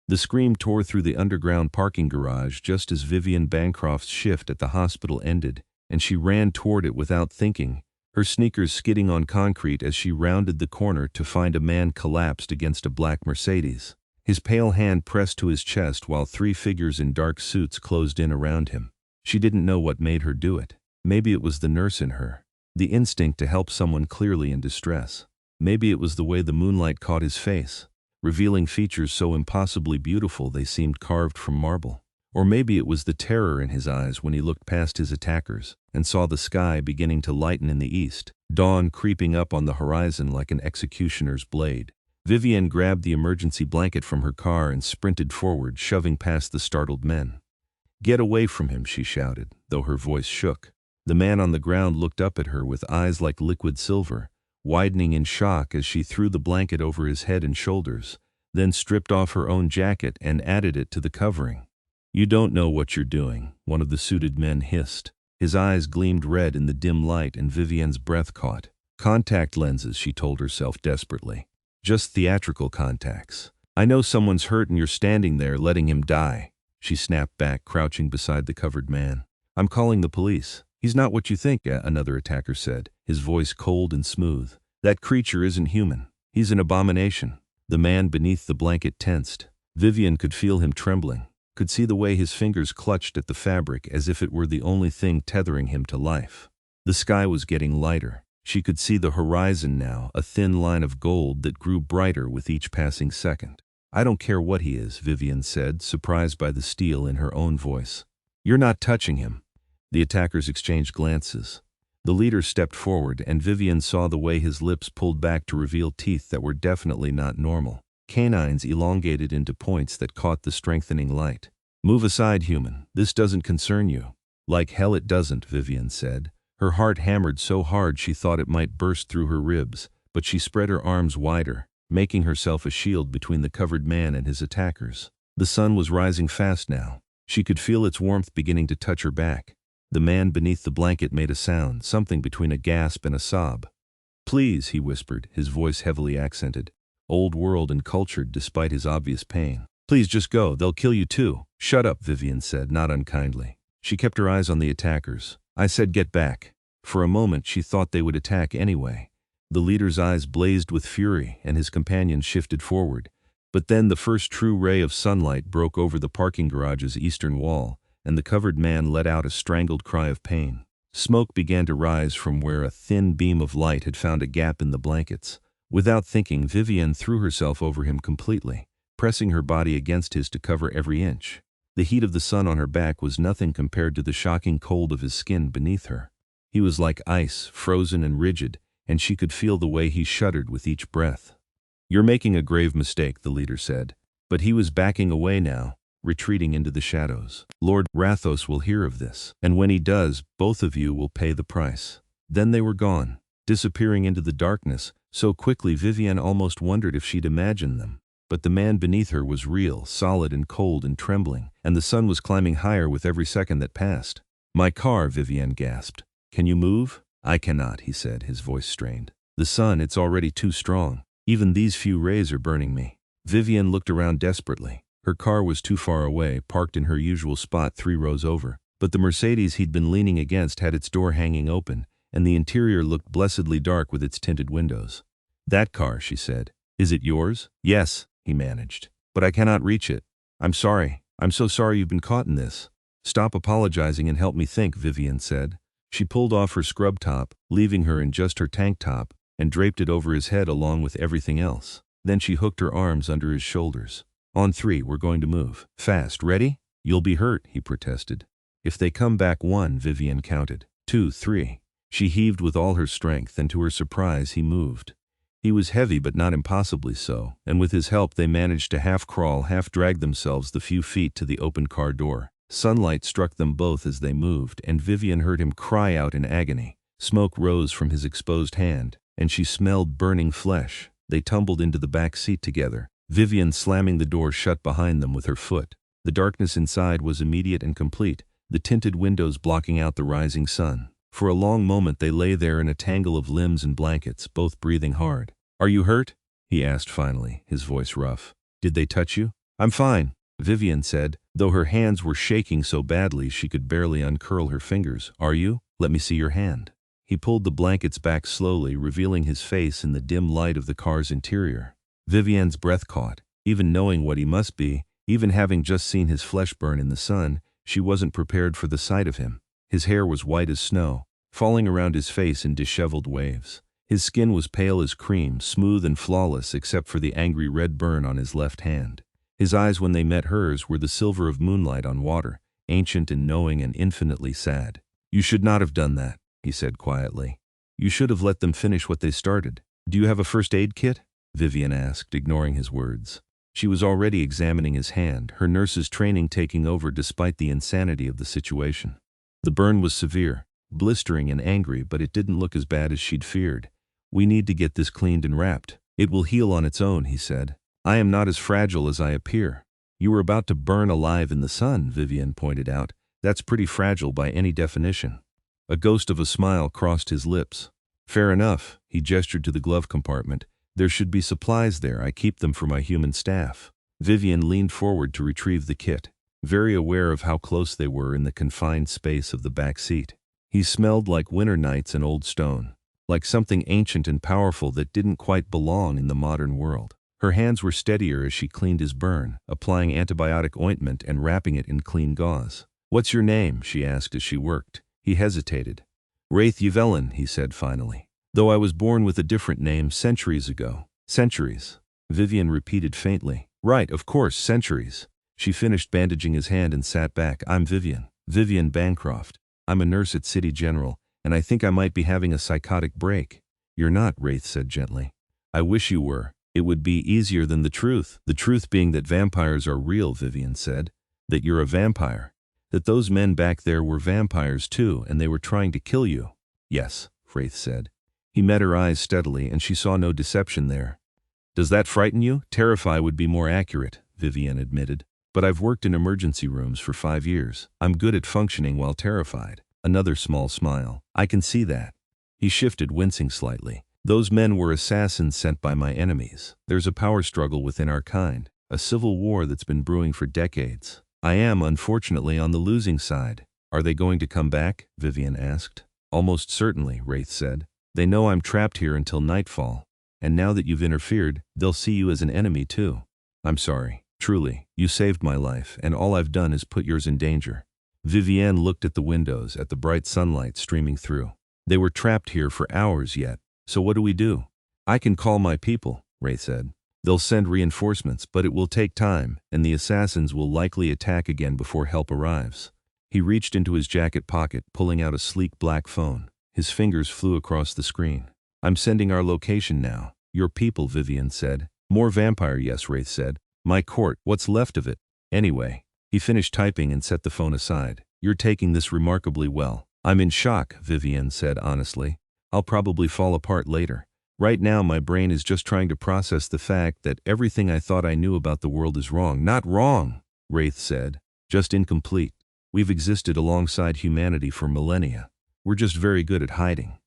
The scream tore through the underground parking garage just as Vivienne Bancroft's shift at the hospital ended, and she ran toward it without thinking, her sneakers skidding on concrete as she rounded the corner to find a man collapsed against a black Mercedes. His pale hand pressed to his chest while three figures in dark suits closed in around him. She didn't know what made her do it. Maybe it was the nurse in her, the instinct to help someone clearly in distress. Maybe it was the way the moonlight caught his face, revealing features so impossibly beautiful they seemed carved from marble. Or maybe it was the terror in his eyes when he looked past his attackers and saw the sky beginning to lighten in the east, dawn creeping up on the horizon like an executioner's blade. Vivienne grabbed the emergency blanket from her car and sprinted forward, shoving past the startled men. "Get away from him," she shouted, though her voice shook. The man on the ground looked up at her with eyes like liquid silver, widening in shock as she threw the blanket over his head and shoulders, then stripped off her own jacket and added it to the covering. "You don't know what you're doing," one of the suited men hissed. His eyes gleamed red in the dim light and Vivienne's breath caught. "Contact lenses," she told herself desperately. "Just theatrical contacts. I know someone's hurt and you're standing there letting him die." She snapped back, crouching beside the covered man. "I'm calling the police." "He's not what you think," another attacker said, his voice cold and smooth. "That creature isn't human. He's an abomination." The man beneath the blanket tensed. Vivienne could feel him trembling, could see the way his fingers clutched at the fabric as if it were the only thing tethering him to life. The sky was getting lighter. She could see the horizon now, a thin line of gold that grew brighter with each passing second. "I don't care what he is," Vivienne said, surprised by the steel in her own voice. "You're not touching him." The attackers exchanged glances. The leader stepped forward, and Vivienne saw the way his lips pulled back to reveal teeth that were definitely not normal. Canines elongated into points that caught the strengthening light. "Move aside, human. This doesn't concern you." "Like hell it doesn't," Vivienne said. Her heart hammered so hard she thought it might burst through her ribs, but she spread her arms wider, making herself a shield between the covered man and his attackers. The sun was rising fast now. She could feel its warmth beginning to touch her back. The man beneath the blanket made a sound, something between a gasp and a sob. "Please," he whispered, his voice heavily accented, old world and cultured despite his obvious pain. "Please just go, they'll kill you too." "Shut up," Vivienne said, not unkindly. She kept her eyes on the attackers. "I said get back." For a moment she thought they would attack anyway. The leader's eyes blazed with fury and his companions shifted forward. But then the first true ray of sunlight broke over the parking garage's eastern wall, and the covered man let out a strangled cry of pain. Smoke began to rise from where a thin beam of light had found a gap in the blankets. Without thinking, Vivienne threw herself over him completely, pressing her body against his to cover every inch. The heat of the sun on her back was nothing compared to the shocking cold of his skin beneath her. He was like ice, frozen and rigid, and she could feel the way he shuddered with each breath. "You're making a grave mistake," the leader said. But he was backing away now, retreating into the shadows. "Lord Rathos will hear of this, and when he does, both of you will pay the price." Then they were gone, disappearing into the darkness, so quickly Vivienne almost wondered if she'd imagined them. But the man beneath her was real, solid and cold and trembling, and the sun was climbing higher with every second that passed. "My car," Vivienne gasped. "Can you move?" "I cannot," he said, his voice strained. "The sun, it's already too strong. Even these few rays are burning me." Vivienne looked around desperately. Her car was too far away, parked in her usual spot 3 rows over. But the Mercedes he'd been leaning against had its door hanging open, and the interior looked blessedly dark with its tinted windows. "That car," she said. "Is it yours?" "Yes," he managed. "But I cannot reach it. I'm sorry. I'm so sorry you've been caught in this." "Stop apologizing and help me think," Vivienne said. She pulled off her scrub top, leaving her in just her tank top, and draped it over his head along with everything else. Then she hooked her arms under his shoulders. "On 3, we're going to move. Fast. Ready?" "You'll be hurt," he protested. "If they come back 1, Vivienne counted. 2, 3. She heaved with all her strength, and to her surprise he moved. He was heavy but not impossibly so, and with his help they managed to half-crawl, half-drag themselves the few feet to the open car door. Sunlight struck them both as they moved, and Vivienne heard him cry out in agony. Smoke rose from his exposed hand, and she smelled burning flesh. They tumbled into the back seat together, Vivienne slamming the door shut behind them with her foot. The darkness inside was immediate and complete, the tinted windows blocking out the rising sun. For a long moment they lay there in a tangle of limbs and blankets, both breathing hard. "Are you hurt?" he asked finally, his voice rough. "Did they touch you?" I'm fine, Vivienne said, though her hands were shaking so badly she could barely uncurl her fingers. Are you? Let me see your hand. He pulled the blankets back slowly, revealing his face in the dim light of the car's interior. Vivienne's breath caught. Even knowing what he must be, even having just seen his flesh burn in the sun, she wasn't prepared for the sight of him. His hair was white as snow, falling around his face in disheveled waves. His skin was pale as cream, smooth and flawless except for the angry red burn on his left hand. His eyes, when they met hers, were the silver of moonlight on water, ancient and knowing and infinitely sad. You should not have done that, he said quietly. You should have let them finish what they started. Do you have a first aid kit? Vivienne asked, ignoring his words. She was already examining his hand, her nurse's training taking over despite the insanity of the situation. The burn was severe, blistering and angry, but it didn't look as bad as she'd feared. We need to get this cleaned and wrapped. It will heal on its own, he said. I am not as fragile as I appear. You were about to burn alive in the sun, Vivienne pointed out. That's pretty fragile by any definition. A ghost of a smile crossed his lips. Fair enough, he gestured to the glove compartment. There should be supplies there. I keep them for my human staff. Vivienne leaned forward to retrieve the kit, very aware of how close they were in the confined space of the back seat. He smelled like winter nights and old stone, like something ancient and powerful that didn't quite belong in the modern world. Her hands were steadier as she cleaned his burn, applying antibiotic ointment and wrapping it in clean gauze. What's your name? She asked as she worked. He hesitated. Wraith Yvellan, he said finally. Though I was born with a different name centuries ago. Centuries, Vivienne repeated faintly. Right, of course, centuries. She finished bandaging his hand and sat back. I'm Vivienne Bancroft. I'm a nurse at City General, and I think I might be having a psychotic break. You're not, Wraith said gently. I wish you were. It would be easier than the truth. The truth being that vampires are real, Vivienne said. That you're a vampire. That those men back there were vampires too, and they were trying to kill you. Yes, Wraith said. He met her eyes steadily, and she saw no deception there. Does that frighten you? Terrify would be more accurate, Vivienne admitted. But I've worked in emergency rooms for 5 years. I'm good at functioning while terrified. Another small smile. I can see that. He shifted, wincing slightly. Those men were assassins sent by my enemies. There's a power struggle within our kind, a civil war that's been brewing for decades. I am, unfortunately, on the losing side. Are they going to come back? Vivienne asked. Almost certainly, Wraith said. They know I'm trapped here until nightfall, and now that you've interfered, they'll see you as an enemy too. I'm sorry. Truly, you saved my life, and all I've done is put yours in danger. Vivienne looked at the windows, at the bright sunlight streaming through. They were trapped here for hours yet, so what do we do? I can call my people, Wraith said. They'll send reinforcements, but it will take time, and the assassins will likely attack again before help arrives. He reached into his jacket pocket, pulling out a sleek black phone. His fingers flew across the screen. I'm sending our location now. Your people, Vivienne said. More vampire, yes, Wraith said. My court, what's left of it? Anyway. He finished typing and set the phone aside. You're taking this remarkably well. I'm in shock, Vivienne said honestly. I'll probably fall apart later. Right now my brain is just trying to process the fact that everything I thought I knew about the world is wrong. Not wrong, Wraith said. Just incomplete. We've existed alongside humanity for millennia. We're just very good at hiding.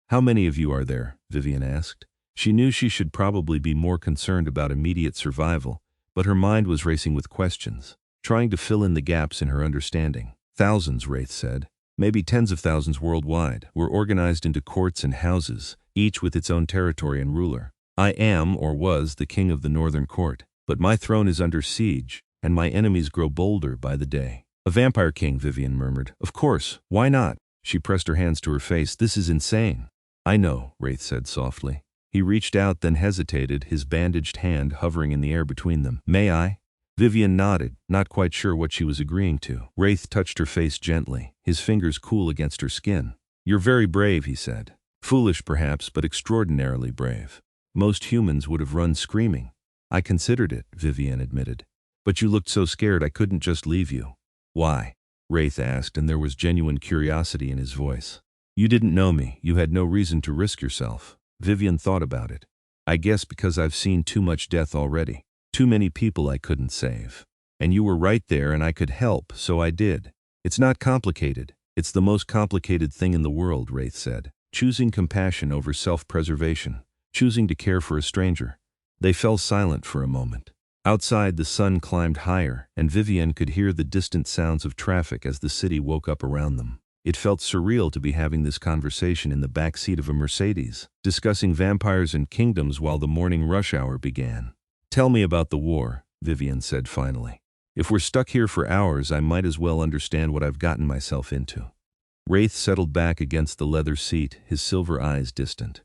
How many of you are there? Vivienne asked. She knew she should probably be more concerned about immediate survival, but her mind was racing with questions, trying to fill in the gaps in her understanding. Thousands, Wraith said. Maybe tens of thousands worldwide. We're organized into courts and houses, each with its own territory and ruler. I am, or was, the king of the northern court, but my throne is under siege, and my enemies grow bolder by the day. A vampire king, Vivienne murmured. Of course, why not? She pressed her hands to her face. This is insane. I know, Wraith said softly. He reached out, then hesitated, his bandaged hand hovering in the air between them. May I? Vivienne nodded, not quite sure what she was agreeing to. Wraith touched her face gently, his fingers cool against her skin. You're very brave, he said. Foolish perhaps, but extraordinarily brave. Most humans would have run screaming. I considered it, Vivienne admitted. But you looked so scared I couldn't just leave you. Why? Wraith asked, and there was genuine curiosity in his voice. You didn't know me. You had no reason to risk yourself. Vivienne thought about it. I guess because I've seen too much death already. Too many people I couldn't save. And you were right there and I could help, so I did. It's not complicated. It's the most complicated thing in the world, Wraith said. Choosing compassion over self-preservation. Choosing to care for a stranger. They fell silent for a moment. Outside, the sun climbed higher, and Vivienne could hear the distant sounds of traffic as the city woke up around them. It felt surreal to be having this conversation in the back seat of a Mercedes, discussing vampires and kingdoms while the morning rush hour began. "Tell me about the war," Vivienne said finally. "If we're stuck here for hours, I might as well understand what I've gotten myself into." Wraith settled back against the leather seat, his silver eyes distant.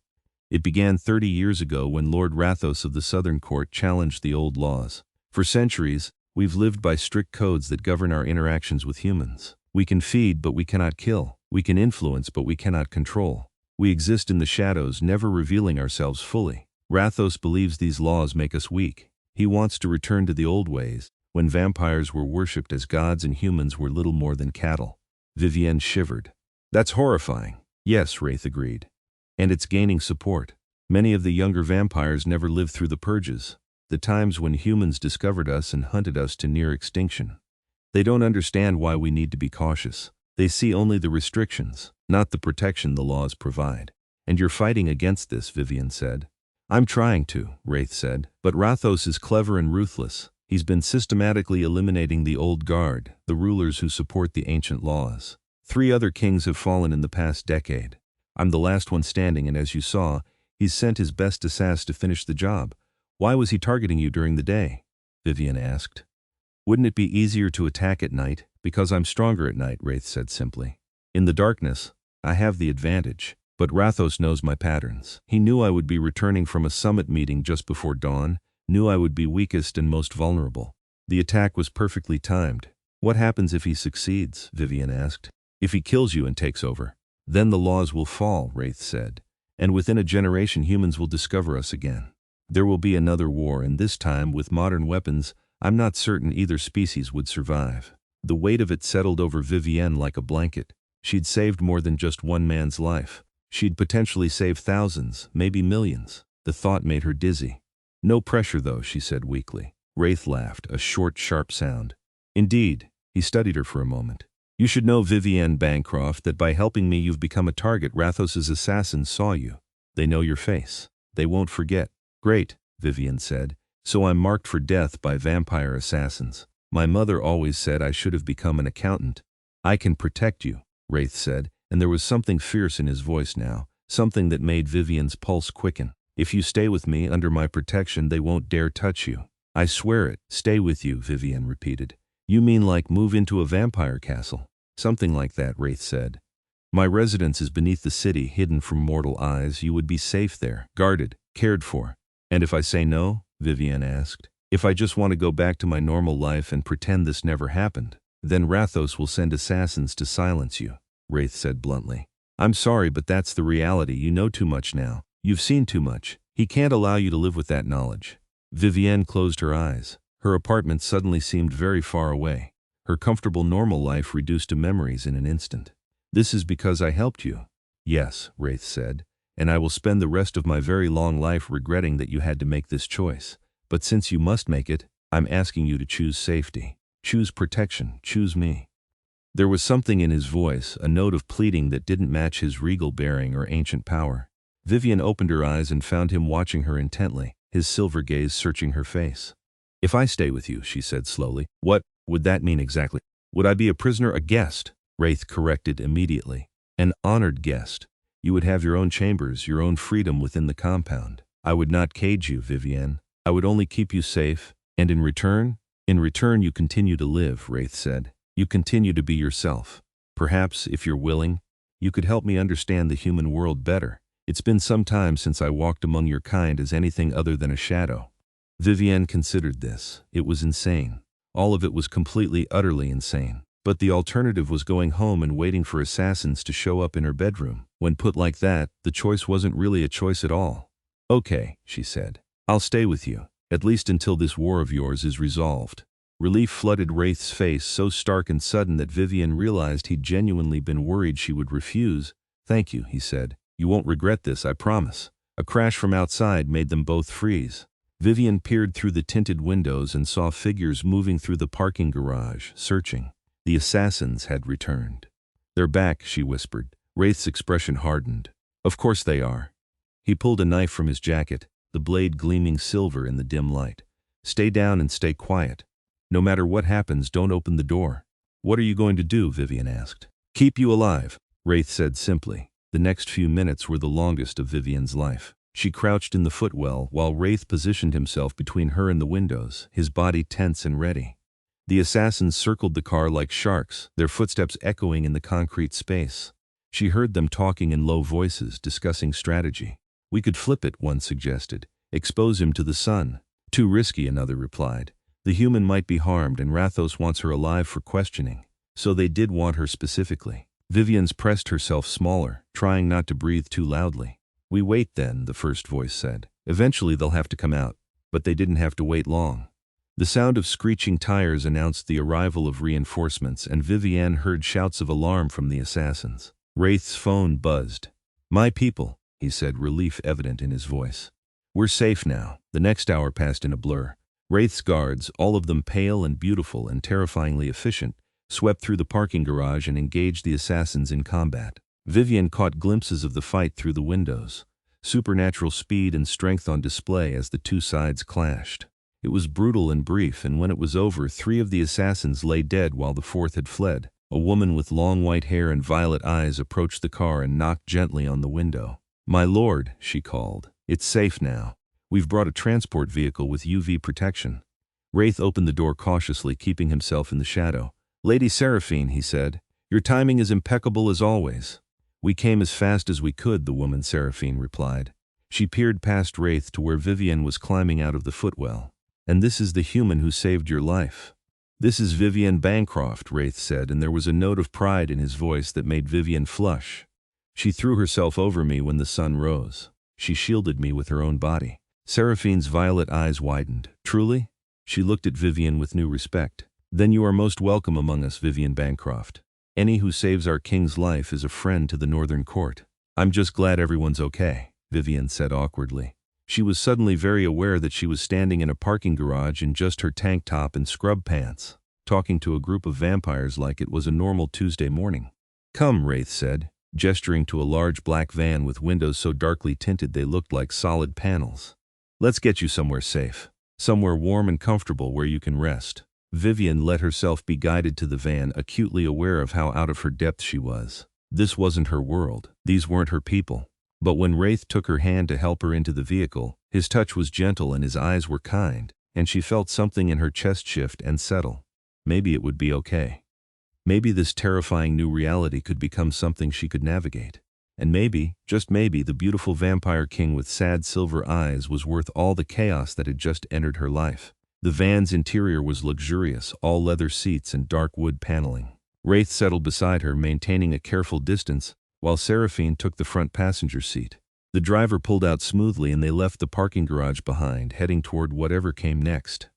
"It began 30 years ago when Lord Rathos of the Southern Court challenged the old laws. For centuries, we've lived by strict codes that govern our interactions with humans. We can feed, but we cannot kill. We can influence, but we cannot control. We exist in the shadows, never revealing ourselves fully. Rathos believes these laws make us weak. He wants to return to the old ways, when vampires were worshipped as gods and humans were little more than cattle." Vivienne shivered. "That's horrifying." "Yes," Wraith agreed. "And it's gaining support. Many of the younger vampires never lived through the purges, the times when humans discovered us and hunted us to near extinction. They don't understand why we need to be cautious. They see only the restrictions, not the protection the laws provide." "And you're fighting against this," Vivienne said. "I'm trying to," Wraith said. "But Rathos is clever and ruthless. He's been systematically eliminating the old guard, the rulers who support the ancient laws. 3 other kings have fallen in the past decade. I'm the last one standing, and as you saw, he's sent his best assassins to finish the job." "Why was he targeting you during the day?" Vivienne asked. "Wouldn't it be easier to attack at night?" "Because I'm stronger at night," Wraith said simply. "In the darkness, I have the advantage. But Rathos knows my patterns. He knew I would be returning from a summit meeting just before dawn, knew I would be weakest and most vulnerable. The attack was perfectly timed." "What happens if he succeeds?" Vivienne asked. "If he kills you and takes over. Then the laws will fall," Wraith said. "And within a generation humans will discover us again. There will be another war, and this time, with modern weapons, I'm not certain either species would survive." The weight of it settled over Vivienne like a blanket. She'd saved more than just one man's life. She'd potentially saved thousands, maybe millions. The thought made her dizzy. "No pressure though," she said weakly. Wraith laughed, a short, sharp sound. "Indeed." He studied her for a moment. "You should know, Vivienne Bancroft, that by helping me you've become a target. Rathos's assassins saw you. They know your face. They won't forget." "Great," Vivienne said. "So I'm marked for death by vampire assassins. My mother always said I should have become an accountant." "I can protect you," Wraith said, and there was something fierce in his voice now, something that made Vivienne's pulse quicken. "If you stay with me, under my protection, they won't dare touch you." "I swear it." "Stay with you," Vivienne repeated. "You mean like move into a vampire castle?" "Something like that," Wraith said. "My residence is beneath the city, hidden from mortal eyes. You would be safe there, guarded, cared for." "And if I say no?" Vivienne asked. "If I just want to go back to my normal life and pretend this never happened?" "Then Rathos will send assassins to silence you," Wraith said bluntly. "I'm sorry, but that's the reality. You know too much now. You've seen too much. He can't allow you to live with that knowledge." Vivienne closed her eyes. Her apartment suddenly seemed very far away. Her comfortable normal life reduced to memories in an instant. "This is because I helped you." "Yes," Wraith said, "and I will spend the rest of my very long life regretting that you had to make this choice. But since you must make it, I'm asking you to choose safety. Choose protection. Choose me." There was something in his voice, a note of pleading that didn't match his regal bearing or ancient power. Vivienne opened her eyes and found him watching her intently, his silver gaze searching her face. "If I stay with you," she said slowly, "what would that mean exactly?" "Would I be a prisoner?" "A guest," Wraith corrected immediately. "An honored guest. You would have your own chambers, your own freedom within the compound. I would not cage you, Vivienne. I would only keep you safe, and in return? In return you continue to live," Wraith said. "You continue to be yourself. Perhaps, if you're willing, you could help me understand the human world better. It's been some time since I walked among your kind as anything other than a shadow." Vivienne considered this. It was insane. All of it was completely, utterly insane. But the alternative was going home and waiting for assassins to show up in her bedroom. When put like that, the choice wasn't really a choice at all. "Okay," she said. "I'll stay with you, at least until this war of yours is resolved." Relief flooded Wraith's face, so stark and sudden that Vivienne realized he'd genuinely been worried she would refuse. "Thank you," he said. "You won't regret this, I promise." A crash from outside made them both freeze. Vivienne peered through the tinted windows and saw figures moving through the parking garage, searching. The assassins had returned. "They're back," she whispered. Wraith's expression hardened. "Of course they are." He pulled a knife from his jacket, the blade gleaming silver in the dim light. Stay down and stay quiet. No matter what happens, don't open the door. What are you going to do? Vivienne asked. Keep you alive, Wraith said simply. The next few minutes were the longest of Vivienne's life. She crouched in the footwell while Wraith positioned himself between her and the windows, his body tense and ready. The assassins circled the car like sharks, their footsteps echoing in the concrete space. She heard them talking in low voices, discussing strategy. We could flip it, one suggested. Expose him to the sun. Too risky, another replied. The human might be harmed and Rathos wants her alive for questioning. So they did want her specifically. Vivienne's pressed herself smaller, trying not to breathe too loudly. We wait then, the first voice said. Eventually they'll have to come out. But they didn't have to wait long. The sound of screeching tires announced the arrival of reinforcements, and Vivienne heard shouts of alarm from the assassins. Wraith's phone buzzed. My people, he said, relief evident in his voice. We're safe now. The next hour passed in a blur. Wraith's guards, all of them pale and beautiful and terrifyingly efficient, swept through the parking garage and engaged the assassins in combat. Vivienne caught glimpses of the fight through the windows. Supernatural speed and strength on display as the two sides clashed. It was brutal and brief, and when it was over, 3 of the assassins lay dead while the 4th had fled. A woman with long white hair and violet eyes approached the car and knocked gently on the window. My lord, she called. It's safe now. We've brought a transport vehicle with UV protection. Wraith opened the door cautiously, keeping himself in the shadow. Lady Seraphine, he said, your timing is impeccable as always. We came as fast as we could, the woman Seraphine replied. She peered past Wraith to where Vivienne was climbing out of the footwell. And this is the human who saved your life. This is Vivienne Bancroft, Wraith said, and there was a note of pride in his voice that made Vivienne flush. She threw herself over me when the sun rose. She shielded me with her own body. Seraphine's violet eyes widened. Truly? She looked at Vivienne with new respect. Then you are most welcome among us, Vivienne Bancroft. Any who saves our king's life is a friend to the Northern Court. I'm just glad everyone's okay, Vivienne said awkwardly. She was suddenly very aware that she was standing in a parking garage in just her tank top and scrub pants, talking to a group of vampires like it was a normal Tuesday morning. Come, Wraith said, gesturing to a large black van with windows so darkly tinted they looked like solid panels. Let's get you somewhere safe. Somewhere warm and comfortable where you can rest. Vivienne let herself be guided to the van, acutely aware of how out of her depth she was. This wasn't her world. These weren't her people. But when Wraith took her hand to help her into the vehicle, his touch was gentle and his eyes were kind, and she felt something in her chest shift and settle. Maybe it would be okay. Maybe this terrifying new reality could become something she could navigate. And maybe, just maybe, the beautiful vampire king with sad silver eyes was worth all the chaos that had just entered her life. The van's interior was luxurious, all leather seats and dark wood paneling. Wraith settled beside her, maintaining a careful distance, while Seraphine took the front passenger seat. The driver pulled out smoothly and they left the parking garage behind, heading toward whatever came next.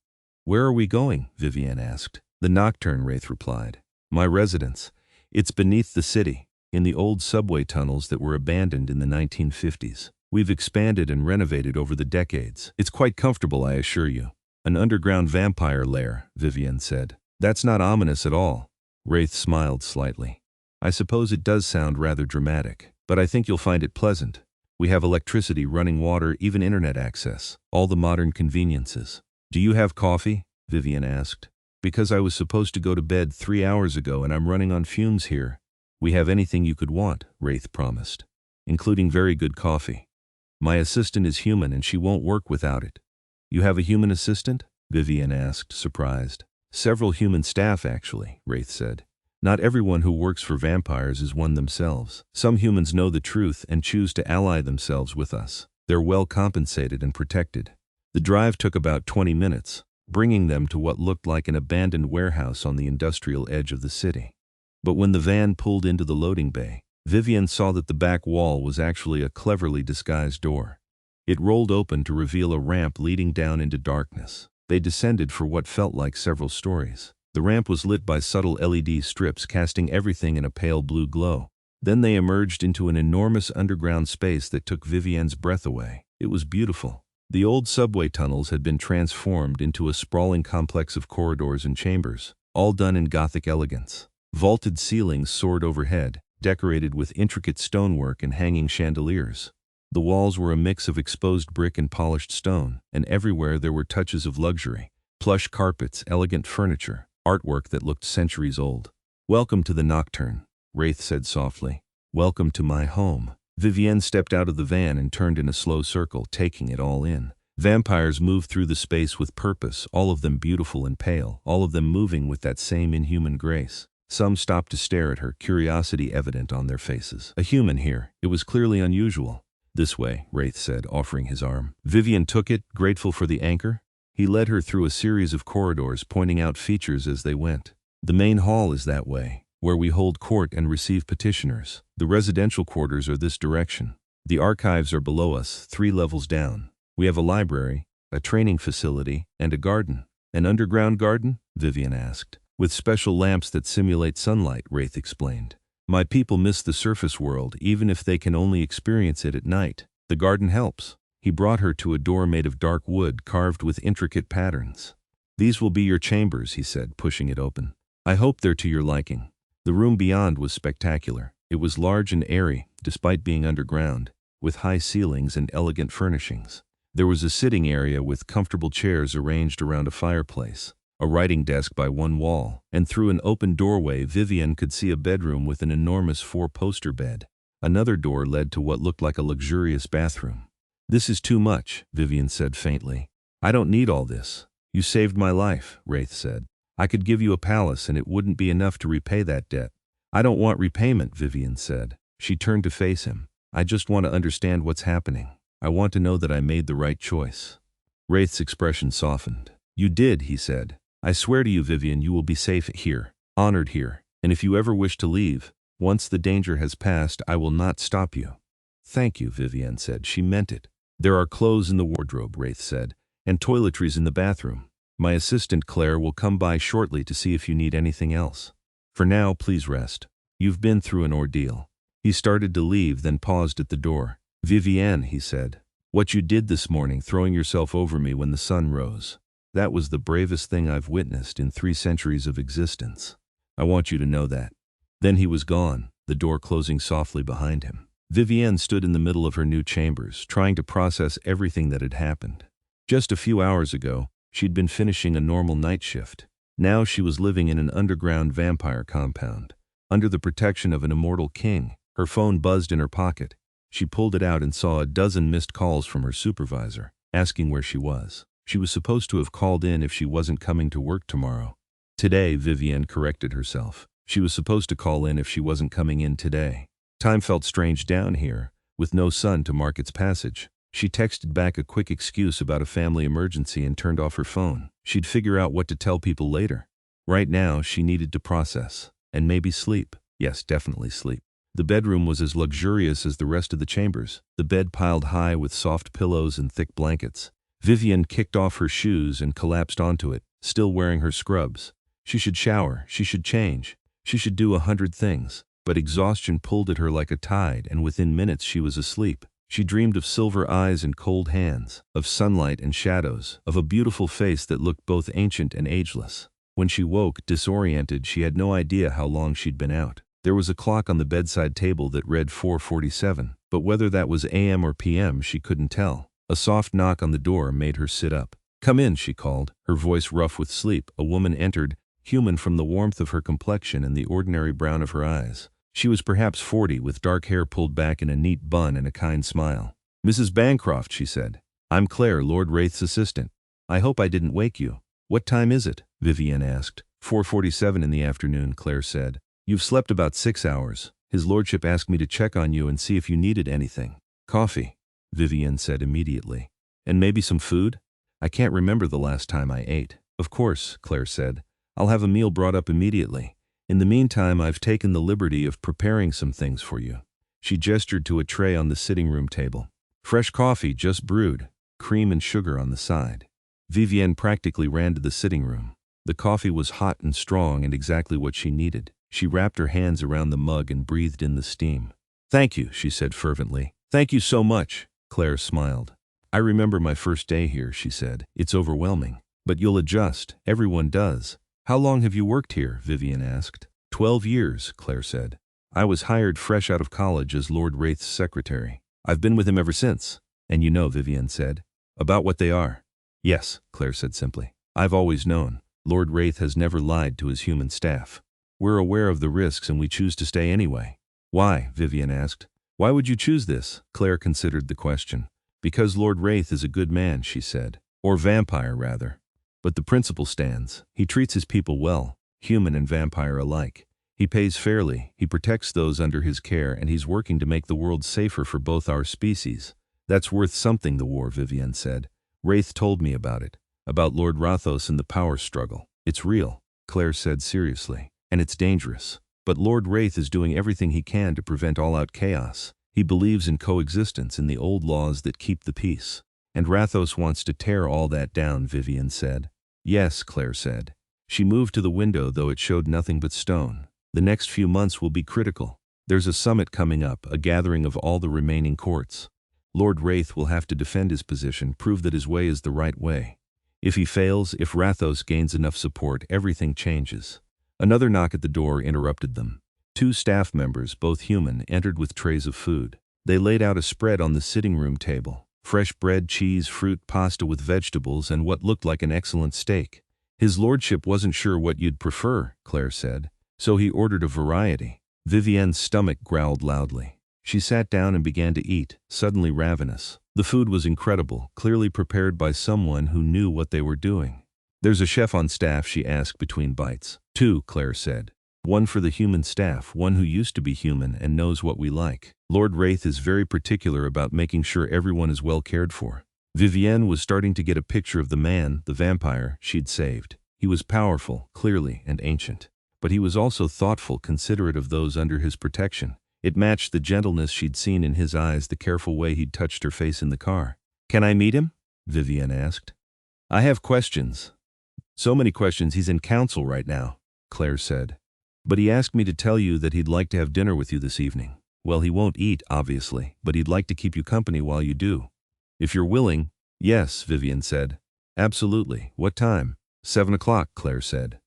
Where are we going? Vivienne asked. The Nocturne, Wraith replied. My residence. It's beneath the city, in the old subway tunnels that were abandoned in the 1950s. We've expanded and renovated over the decades. It's quite comfortable, I assure you. An underground vampire lair, Vivienne said. That's not ominous at all. Wraith smiled slightly. I suppose it does sound rather dramatic, but I think you'll find it pleasant. We have electricity, running water, even internet access, all the modern conveniences. Do you have coffee? Vivienne asked. Because I was supposed to go to bed 3 hours ago and I'm running on fumes here. We have anything you could want, Wraith promised, including very good coffee. My assistant is human and she won't work without it. You have a human assistant? Vivienne asked, surprised. Several human staff, actually, Wraith said. Not everyone who works for vampires is one themselves. Some humans know the truth and choose to ally themselves with us. They're well compensated and protected. The drive took about 20 minutes, bringing them to what looked like an abandoned warehouse on the industrial edge of the city. But when the van pulled into the loading bay, Vivienne saw that the back wall was actually a cleverly disguised door. It rolled open to reveal a ramp leading down into darkness. They descended for what felt like several stories. The ramp was lit by subtle LED strips casting everything in a pale blue glow. Then they emerged into an enormous underground space that took Vivienne's breath away. It was beautiful. The old subway tunnels had been transformed into a sprawling complex of corridors and chambers, all done in Gothic elegance. Vaulted ceilings soared overhead, decorated with intricate stonework and hanging chandeliers. The walls were a mix of exposed brick and polished stone, and everywhere there were touches of luxury. Plush carpets, elegant furniture, artwork that looked centuries old. "Welcome to the Nocturne," Wraith said softly. "Welcome to my home." Vivienne stepped out of the van and turned in a slow circle, taking it all in. Vampires moved through the space with purpose, all of them beautiful and pale, all of them moving with that same inhuman grace. Some stopped to stare at her, curiosity evident on their faces. A human here. It was clearly unusual. "This way," Wraith said, offering his arm. Vivienne took it, grateful for the anchor. He led her through a series of corridors, pointing out features as they went. "The main hall is that way, where we hold court and receive petitioners. The residential quarters are this direction. The archives are below us, 3 levels down. We have a library, a training facility, and a garden." "An underground garden?" Vivienne asked. "With special lamps that simulate sunlight," Wraith explained. "My people miss the surface world, even if they can only experience it at night. The garden helps." He brought her to a door made of dark wood carved with intricate patterns. "These will be your chambers," he said, pushing it open. "I hope they're to your liking." The room beyond was spectacular. It was large and airy, despite being underground, with high ceilings and elegant furnishings. There was a sitting area with comfortable chairs arranged around a fireplace, a writing desk by one wall, and through an open doorway Vivienne could see a bedroom with an enormous 4-poster bed. Another door led to what looked like a luxurious bathroom. "This is too much," Vivienne said faintly. "I don't need all this." "You saved my life," Wraith said. "I could give you a palace and it wouldn't be enough to repay that debt." "I don't want repayment," Vivienne said. She turned to face him. "I just want to understand what's happening. I want to know that I made the right choice." Wraith's expression softened. "You did," he said. "I swear to you, Vivienne, you will be safe here, honored here, and if you ever wish to leave, once the danger has passed, I will not stop you." "Thank you," Vivienne said. She meant it. "There are clothes in the wardrobe," Wraith said, "and toiletries in the bathroom. My assistant Claire will come by shortly to see if you need anything else. For now, please rest. You've been through an ordeal." He started to leave, then paused at the door. "Vivienne," he said, "what you did this morning, throwing yourself over me when the sun rose, that was the bravest thing I've witnessed in 3 centuries of existence. I want you to know that." Then he was gone, the door closing softly behind him. Vivienne stood in the middle of her new chambers, trying to process everything that had happened. Just a few hours ago, she'd been finishing a normal night shift. Now she was living in an underground vampire compound, under the protection of an immortal king. Her phone buzzed in her pocket. She pulled it out and saw a dozen missed calls from her supervisor, asking where she was. She was supposed to have called in if she wasn't coming to work tomorrow. Today, Vivienne corrected herself. She was supposed to call in if she wasn't coming in today. Time felt strange down here, with no sun to mark its passage. She texted back a quick excuse about a family emergency and turned off her phone. She'd figure out what to tell people later. Right now, she needed to process. And maybe sleep. Yes, definitely sleep. The bedroom was as luxurious as the rest of the chambers, the bed piled high with soft pillows and thick blankets. Vivienne kicked off her shoes and collapsed onto it, still wearing her scrubs. She should shower, she should change, she should do 100 things. But exhaustion pulled at her like a tide, and within minutes she was asleep. She dreamed of silver eyes and cold hands, of sunlight and shadows, of a beautiful face that looked both ancient and ageless. When she woke, disoriented, she had no idea how long she'd been out. There was a clock on the bedside table that read 4:47, but whether that was AM or PM she couldn't tell. A soft knock on the door made her sit up. "Come in," she called, her voice rough with sleep. A woman entered, human from the warmth of her complexion and the ordinary brown of her eyes. She was perhaps 40, with dark hair pulled back in a neat bun and a kind smile. "Mrs. Bancroft," she said. "I'm Claire, Lord Wraith's assistant. I hope I didn't wake you." "What time is it?" Vivienne asked. 4:47 in the afternoon, Claire said. "You've slept about 6 hours. His lordship asked me to check on you and see if you needed anything." "Coffee," Vivienne said immediately. "And maybe some food? I can't remember the last time I ate." "Of course," Claire said. "I'll have a meal brought up immediately. In the meantime, I've taken the liberty of preparing some things for you." She gestured to a tray on the sitting room table. "Fresh coffee, just brewed, cream and sugar on the side." Vivienne practically ran to the sitting room. The coffee was hot and strong and exactly what she needed. She wrapped her hands around the mug and breathed in the steam. "Thank you," she said fervently. "Thank you so much." Claire smiled. "I remember my first day here," she said. "It's overwhelming. But you'll adjust. Everyone does." "How long have you worked here?" Vivienne asked. 12 years, Claire said. "I was hired fresh out of college as Lord Wraith's secretary. I've been with him ever since. And you know, Vivienne said. About what they are. Yes, Claire said simply. I've always known. Lord Wraith has never lied to his human staff. We're aware of the risks and we choose to stay anyway. Why? Vivienne asked. Why would you choose this? Claire considered the question. Because Lord Wraith is a good man, she said. Or vampire, rather. But the principle stands. He treats his people well, human and vampire alike. He pays fairly, he protects those under his care, and he's working to make the world safer for both our species. That's worth something, the war, Vivienne said. Wraith told me about it. About Lord Rathos and the power struggle. It's real, Claire said seriously. And it's dangerous. But Lord Wraith is doing everything he can to prevent all-out chaos. He believes in coexistence in the old laws that keep the peace. And Rathos wants to tear all that down, Vivienne said. Yes, Claire said. She moved to the window, though it showed nothing but stone. The next few months will be critical. There's a summit coming up, a gathering of all the remaining courts. Lord Wraith will have to defend his position, prove that his way is the right way. If he fails, if Rathos gains enough support, everything changes. Another knock at the door interrupted them. 2 staff members, both human, entered with trays of food. They laid out a spread on the sitting room table. Fresh bread, cheese, fruit, pasta with vegetables, and what looked like an excellent steak. His lordship wasn't sure what you'd prefer, Claire said, so he ordered a variety. Vivienne's stomach growled loudly. She sat down and began to eat, suddenly ravenous. The food was incredible, clearly prepared by someone who knew what they were doing. There's a chef on staff, she asked between bites. 2, Claire said. One for the human staff, one who used to be human and knows what we like. Lord Wraith is very particular about making sure everyone is well cared for. Vivienne was starting to get a picture of the man, the vampire, she'd saved. He was powerful, clearly, and ancient. But he was also thoughtful, considerate of those under his protection. It matched the gentleness she'd seen in his eyes, the careful way he'd touched her face in the car. Can I meet him? Vivienne asked. I have questions. So many questions. He's in council right now, Claire said. But he asked me to tell you that he'd like to have dinner with you this evening. Well, he won't eat, obviously, but he'd like to keep you company while you do. If you're willing. Yes, Vivienne said. Absolutely. What time? 7 o'clock, Claire said.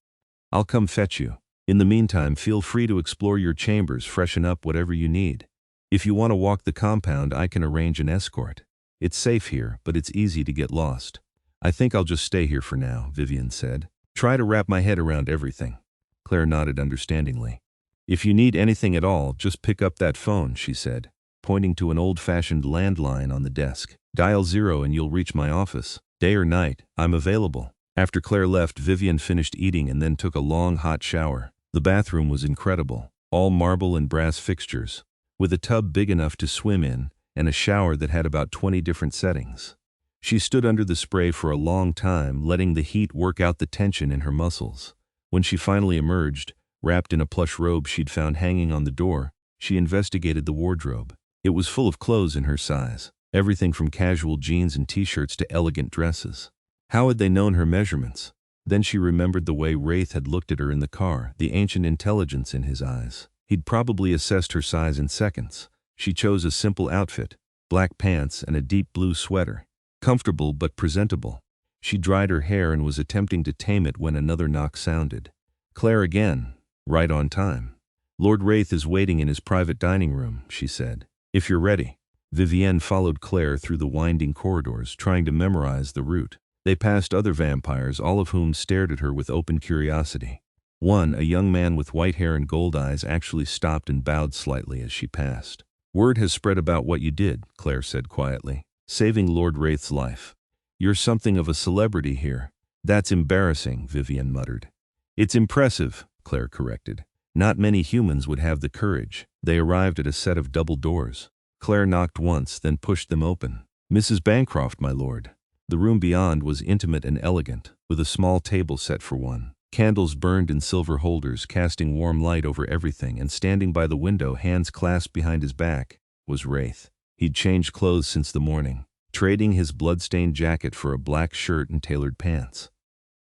I'll come fetch you. In the meantime, feel free to explore your chambers, freshen up, whatever you need. If you want to walk the compound, I can arrange an escort. It's safe here, but it's easy to get lost. I think I'll just stay here for now, Vivienne said. Try to wrap my head around everything. Claire nodded understandingly. If you need anything at all, just pick up that phone, she said, pointing to an old-fashioned landline on the desk. Dial 0 and you'll reach my office. Day or night, I'm available. After Claire left, Vivienne finished eating and then took a long, hot shower. The bathroom was incredible, all marble and brass fixtures, with a tub big enough to swim in and a shower that had about 20 different settings. She stood under the spray for a long time, letting the heat work out the tension in her muscles. When she finally emerged, wrapped in a plush robe she'd found hanging on the door, she investigated the wardrobe. It was full of clothes in her size, everything from casual jeans and t-shirts to elegant dresses. How had they known her measurements? Then she remembered the way Wraith had looked at her in the car, the ancient intelligence in his eyes. He'd probably assessed her size in seconds. She chose a simple outfit, black pants and a deep blue sweater. Comfortable but presentable. She dried her hair and was attempting to tame it when another knock sounded. Claire again, right on time. Lord Wraith is waiting in his private dining room, she said. If you're ready. Vivienne followed Claire through the winding corridors, trying to memorize the route. They passed other vampires, all of whom stared at her with open curiosity. One, a young man with white hair and gold eyes, actually stopped and bowed slightly as she passed. Word has spread about what you did, Claire said quietly. Saving Lord Wraith's life. You're something of a celebrity here. That's embarrassing, Vivienne muttered. It's impressive, Claire corrected. Not many humans would have the courage. They arrived at a set of double doors. Claire knocked once, then pushed them open. Mrs. Bancroft, my lord. The room beyond was intimate and elegant, with a small table set for one. Candles burned in silver holders, casting warm light over everything, and standing by the window, hands clasped behind his back, was Wraith. He'd changed clothes since the morning, trading his blood-stained jacket for a black shirt and tailored pants.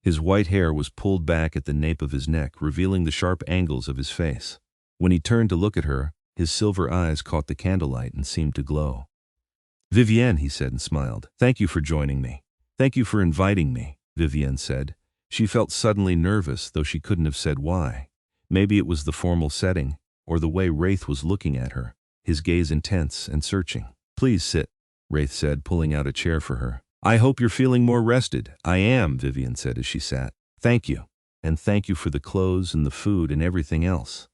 His white hair was pulled back at the nape of his neck, revealing the sharp angles of his face. When he turned to look at her, his silver eyes caught the candlelight and seemed to glow. Vivienne, he said and smiled. Thank you for joining me. Thank you for inviting me, Vivienne said. She felt suddenly nervous, though she couldn't have said why. Maybe it was the formal setting, or the way Wraith was looking at her, his gaze intense and searching. Please sit, Wraith said, pulling out a chair for her. I hope you're feeling more rested. I am, Vivienne said as she sat. Thank you. And thank you for the clothes and the food and everything else.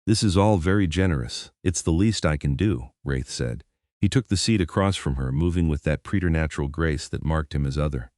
This is all very generous. It's the least I can do, Wraith said. He took the seat across from her, moving with that preternatural grace that marked him as other.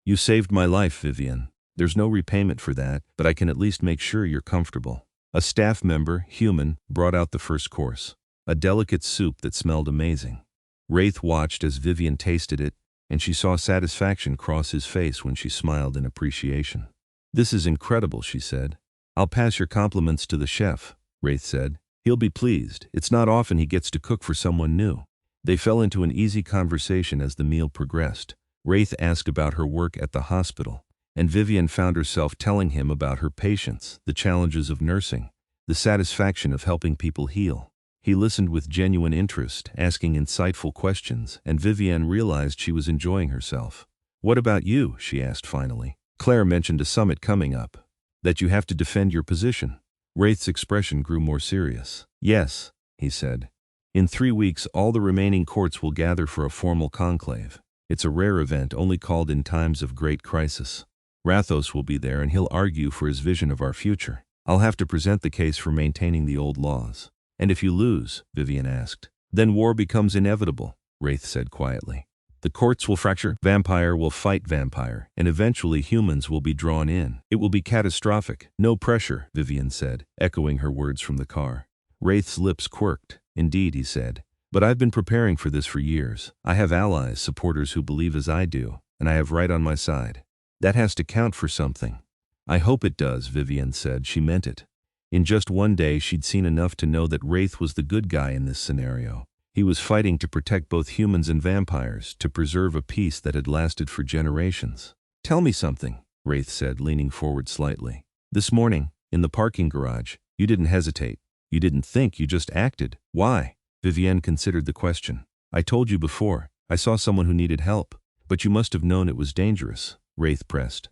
You saved my life, Vivienne. There's no repayment for that, but I can at least make sure you're comfortable. A staff member, human, brought out the first course. A delicate soup that smelled amazing. Wraith watched as Vivienne tasted it, and she saw satisfaction cross his face when she smiled in appreciation. This is incredible, she said. I'll pass your compliments to the chef, Wraith said. He'll be pleased. It's not often he gets to cook for someone new. They fell into an easy conversation as the meal progressed. Wraith asked about her work at the hospital, and Vivienne found herself telling him about her patients, the challenges of nursing, the satisfaction of helping people heal. He listened with genuine interest, asking insightful questions, and Vivienne realized she was enjoying herself. What about you? She asked finally. Claire mentioned a summit coming up. That you have to defend your position. Wraith's expression grew more serious. Yes, he said. In 3 weeks, all the remaining courts will gather for a formal conclave. It's a rare event only called in times of great crisis. Rathos will be there and he'll argue for his vision of our future. I'll have to present the case for maintaining the old laws. And if you lose, Vivienne asked. Then war becomes inevitable, Wraith said quietly. The courts will fracture, vampire will fight vampire, and eventually humans will be drawn in. It will be catastrophic. No pressure, Vivienne said, echoing her words from the car. Wraith's lips quirked. Indeed, he said. But I've been preparing for this for years. I have allies, supporters who believe as I do, and I have right on my side. That has to count for something. I hope it does, Vivienne said. She meant it. In just one day, she'd seen enough to know that Wraith was the good guy in this scenario. He was fighting to protect both humans and vampires, to preserve a peace that had lasted for generations. Tell me something, Wraith said, leaning forward slightly. This morning, in the parking garage, you didn't hesitate. You didn't think, you just acted. Why? Vivienne considered the question. I told you before, I saw someone who needed help. But you must have known it was dangerous, Wraith pressed.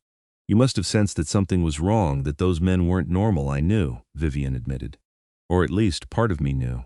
You must have sensed that something was wrong, that those men weren't normal. I knew, Vivienne admitted. Or at least part of me knew.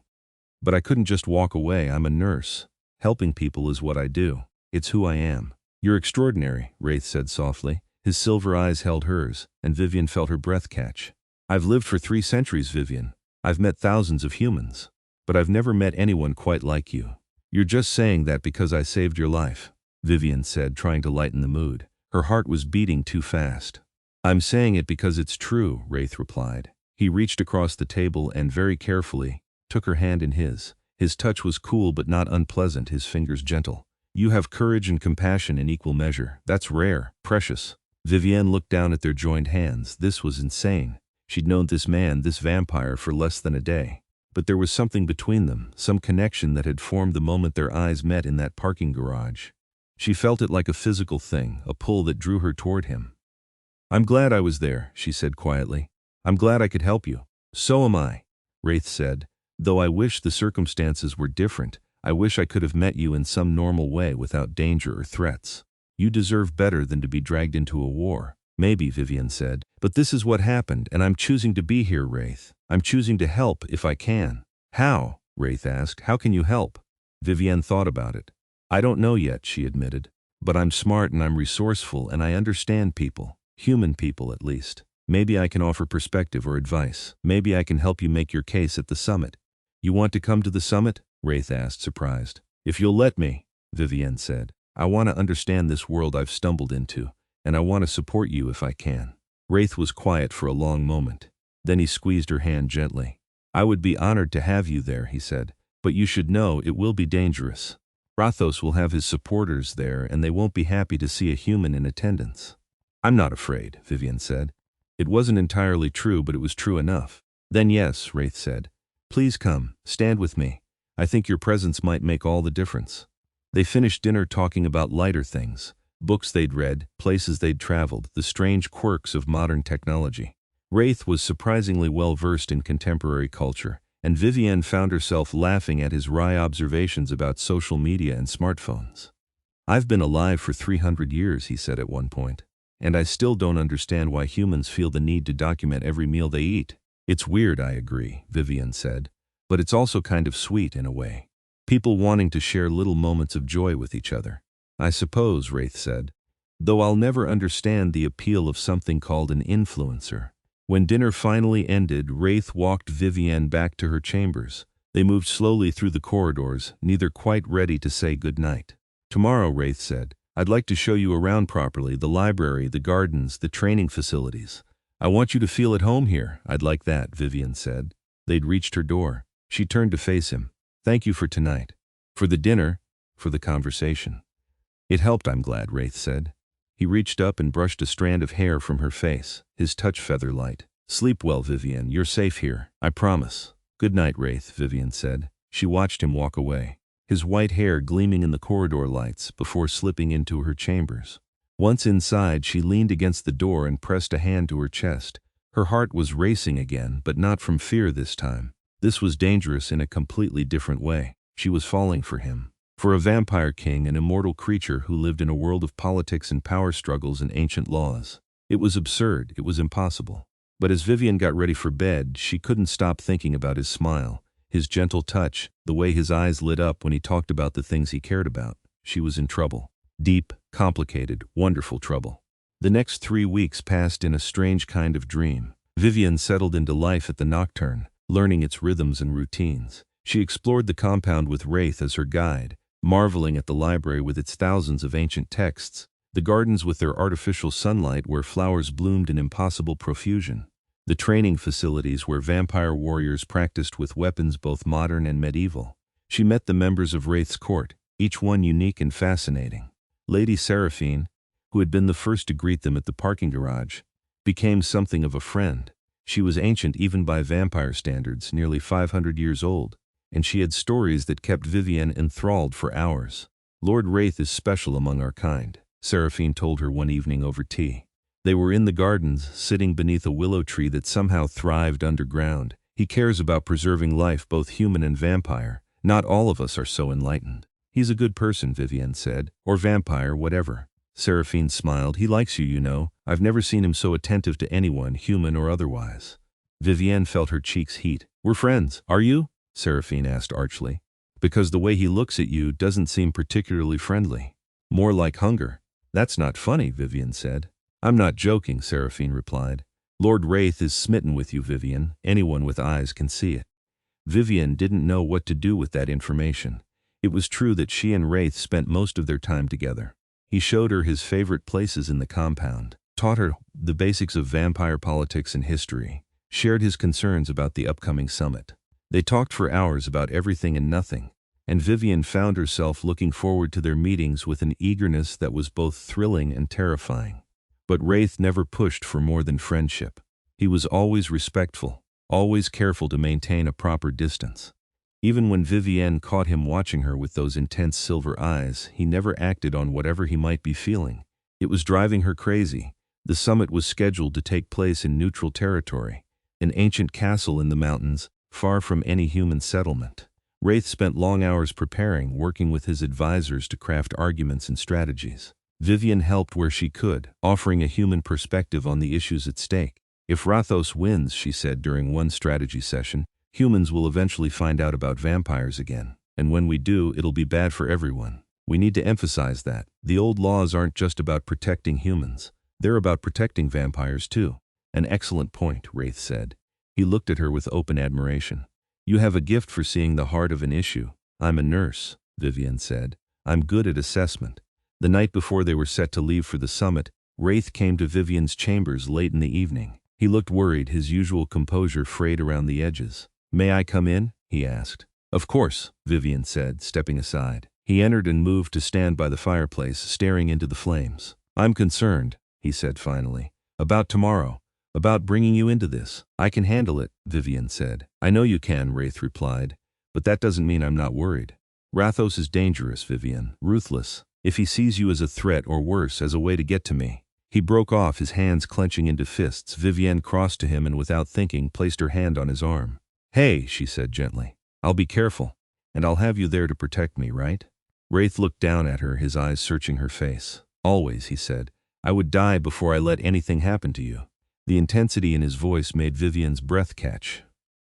But I couldn't just walk away. I'm a nurse. Helping people is what I do. It's who I am. You're extraordinary, Wraith said softly. His silver eyes held hers, and Vivienne felt her breath catch. I've lived for 3 centuries, Vivienne. I've met thousands of humans. But I've never met anyone quite like you. You're just saying that because I saved your life, Vivienne said, trying to lighten the mood. Her heart was beating too fast. I'm saying it because it's true, Wraith replied. He reached across the table and very carefully took her hand in his. His touch was cool but not unpleasant, his fingers gentle. You have courage and compassion in equal measure. That's rare, precious. Vivienne looked down at their joined hands. This was insane. She'd known this man, this vampire, for less than a day. But there was something between them, some connection that had formed the moment their eyes met in that parking garage. She felt it like a physical thing, a pull that drew her toward him. I'm glad I was there, she said quietly. I'm glad I could help you. So am I, Wraith said. Though I wish the circumstances were different, I wish I could have met you in some normal way without danger or threats. You deserve better than to be dragged into a war. Maybe, Vivienne said. But this is what happened, and I'm choosing to be here, Wraith. I'm choosing to help if I can. How? Wraith asked. How can you help? Vivienne thought about it. I don't know yet, she admitted. But I'm smart and I'm resourceful and I understand people. Human people, at least. Maybe I can offer perspective or advice. Maybe I can help you make your case at the summit. You want to come to the summit? Wraith asked, surprised. If you'll let me, Vivienne said. I want to understand this world I've stumbled into, and I want to support you if I can. Wraith was quiet for a long moment. Then he squeezed her hand gently. I would be honored to have you there, he said. But you should know it will be dangerous. Rathos will have his supporters there and they won't be happy to see a human in attendance. I'm not afraid, Vivienne said. It wasn't entirely true, but it was true enough. Then yes, Wraith said. Please come, stand with me. I think your presence might make all the difference. They finished dinner talking about lighter things, books they'd read, places they'd traveled, the strange quirks of modern technology. Wraith was surprisingly well versed in contemporary culture, and Vivienne found herself laughing at his wry observations about social media and smartphones. I've been alive for 300 years, he said at one point, and I still don't understand why humans feel the need to document every meal they eat. It's weird, I agree, Vivienne said, but it's also kind of sweet in a way. People wanting to share little moments of joy with each other. I suppose, Wraith said. Though I'll never understand the appeal of something called an influencer. When dinner finally ended, Wraith walked Vivienne back to her chambers. They moved slowly through the corridors, neither quite ready to say good night. Tomorrow, Wraith said, I'd like to show you around properly, the library, the gardens, the training facilities. I want you to feel at home here. I'd like that, Vivienne said. They'd reached her door. She turned to face him. Thank you for tonight. For the dinner, for the conversation. It helped, I'm glad, Wraith said. He reached up and brushed a strand of hair from her face, his touch feather light. Sleep well, Vivienne. You're safe here. I promise. Good night, Wraith, Vivienne said. She watched him walk away, his white hair gleaming in the corridor lights before slipping into her chambers. Once inside, she leaned against the door and pressed a hand to her chest. Her heart was racing again, but not from fear this time. This was dangerous in a completely different way. She was falling for him. For a vampire king, an immortal creature who lived in a world of politics and power struggles and ancient laws. It was absurd, it was impossible. But as Vivienne got ready for bed, she couldn't stop thinking about his smile, his gentle touch, the way his eyes lit up when he talked about the things he cared about. She was in trouble. Deep, complicated, wonderful trouble. The next 3 weeks passed in a strange kind of dream. Vivienne settled into life at the Nocturne, learning its rhythms and routines. She explored the compound with Wraith as her guide, marveling at the library with its thousands of ancient texts, the gardens with their artificial sunlight where flowers bloomed in impossible profusion, the training facilities where vampire warriors practiced with weapons both modern and medieval. She met the members of Wraith's court, each one unique and fascinating. Lady Seraphine, who had been the first to greet them at the parking garage, became something of a friend. She was ancient even by vampire standards, nearly 500 years old, and she had stories that kept Vivienne enthralled for hours. Lord Wraith is special among our kind, Seraphine told her one evening over tea. They were in the gardens, sitting beneath a willow tree that somehow thrived underground. He cares about preserving life, both human and vampire. Not all of us are so enlightened. He's a good person, Vivienne said, or vampire, whatever. Seraphine smiled. He likes you, you know. I've never seen him so attentive to anyone, human or otherwise. Vivienne felt her cheeks heat. We're friends, are you? Seraphine asked archly. Because the way he looks at you doesn't seem particularly friendly. More like hunger. That's not funny, Vivienne said. I'm not joking, Seraphine replied. Lord Wraith is smitten with you, Vivienne. Anyone with eyes can see it. Vivienne didn't know what to do with that information. It was true that she and Wraith spent most of their time together. He showed her his favorite places in the compound, taught her the basics of vampire politics and history, shared his concerns about the upcoming summit. They talked for hours about everything and nothing, and Vivienne found herself looking forward to their meetings with an eagerness that was both thrilling and terrifying. But Wraith never pushed for more than friendship. He was always respectful, always careful to maintain a proper distance. Even when Vivienne caught him watching her with those intense silver eyes, he never acted on whatever he might be feeling. It was driving her crazy. The summit was scheduled to take place in neutral territory, an ancient castle in the mountains, far from any human settlement. Wraith spent long hours preparing, working with his advisors to craft arguments and strategies. Vivienne helped where she could, offering a human perspective on the issues at stake. If Rathos wins, she said during one strategy session, humans will eventually find out about vampires again. And when we do, it'll be bad for everyone. We need to emphasize that. The old laws aren't just about protecting humans. They're about protecting vampires too. An excellent point, Wraith said. He looked at her with open admiration. You have a gift for seeing the heart of an issue. I'm a nurse, Vivienne said. I'm good at assessment. The night before they were set to leave for the summit, Wraith came to Vivienne's chambers late in the evening. He looked worried, his usual composure frayed around the edges. May I come in? He asked. Of course, Vivienne said, stepping aside. He entered and moved to stand by the fireplace, staring into the flames. I'm concerned, he said finally. About tomorrow. About bringing you into this. I can handle it, Vivienne said. I know you can, Wraith replied. But that doesn't mean I'm not worried. Rathos is dangerous, Vivienne. Ruthless. If he sees you as a threat or worse, as a way to get to me. He broke off, his hands clenching into fists. Vivienne crossed to him and without thinking placed her hand on his arm. Hey, she said gently. I'll be careful. And I'll have you there to protect me, right? Wraith looked down at her, his eyes searching her face. Always, he said. I would die before I let anything happen to you. The intensity in his voice made Vivienne's breath catch.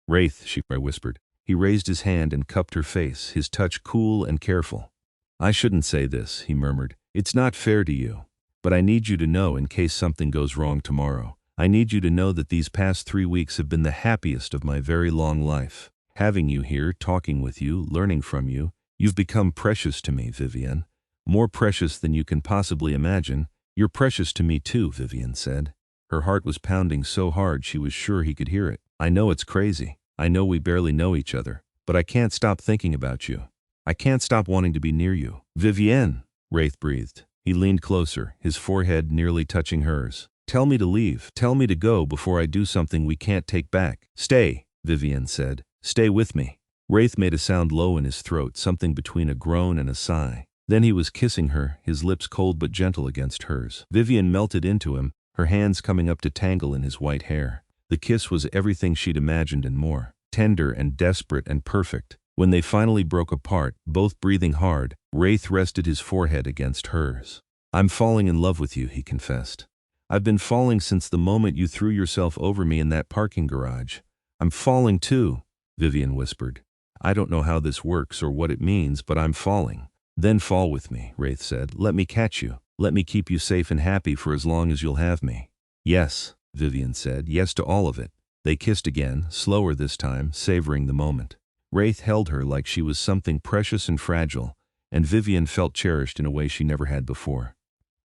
Wraith, she whispered. He raised his hand and cupped her face, his touch cool and careful. "I shouldn't say this," he murmured. "It's not fair to you. But I need you to know in case something goes wrong tomorrow. I need you to know that these past 3 weeks have been the happiest of my very long life. Having you here, talking with you, learning from you, you've become precious to me, Vivienne. More precious than you can possibly imagine. You're precious to me too," Vivienne said. Her heart was pounding so hard she was sure he could hear it. "I know it's crazy. I know we barely know each other. But I can't stop thinking about you. I can't stop wanting to be near you." "Vivienne," Wraith breathed. He leaned closer, his forehead nearly touching hers. "Tell me to leave. Tell me to go before I do something we can't take back." "Stay," Vivienne said. "Stay with me." Wraith made a sound low in his throat, something between a groan and a sigh. Then he was kissing her, his lips cold but gentle against hers. Vivienne melted into him, her hands coming up to tangle in his white hair. The kiss was everything she'd imagined and more. Tender and desperate and perfect. When they finally broke apart, both breathing hard, Wraith rested his forehead against hers. "I'm falling in love with you," he confessed. "I've been falling since the moment you threw yourself over me in that parking garage." "I'm falling too," Vivienne whispered. "I don't know how this works or what it means, but I'm falling." "Then fall with me," Wraith said. "Let me catch you. Let me keep you safe and happy for as long as you'll have me." "Yes," Vivienne said. "Yes to all of it." They kissed again, slower this time, savoring the moment. Wraith held her like she was something precious and fragile, and Vivienne felt cherished in a way she never had before.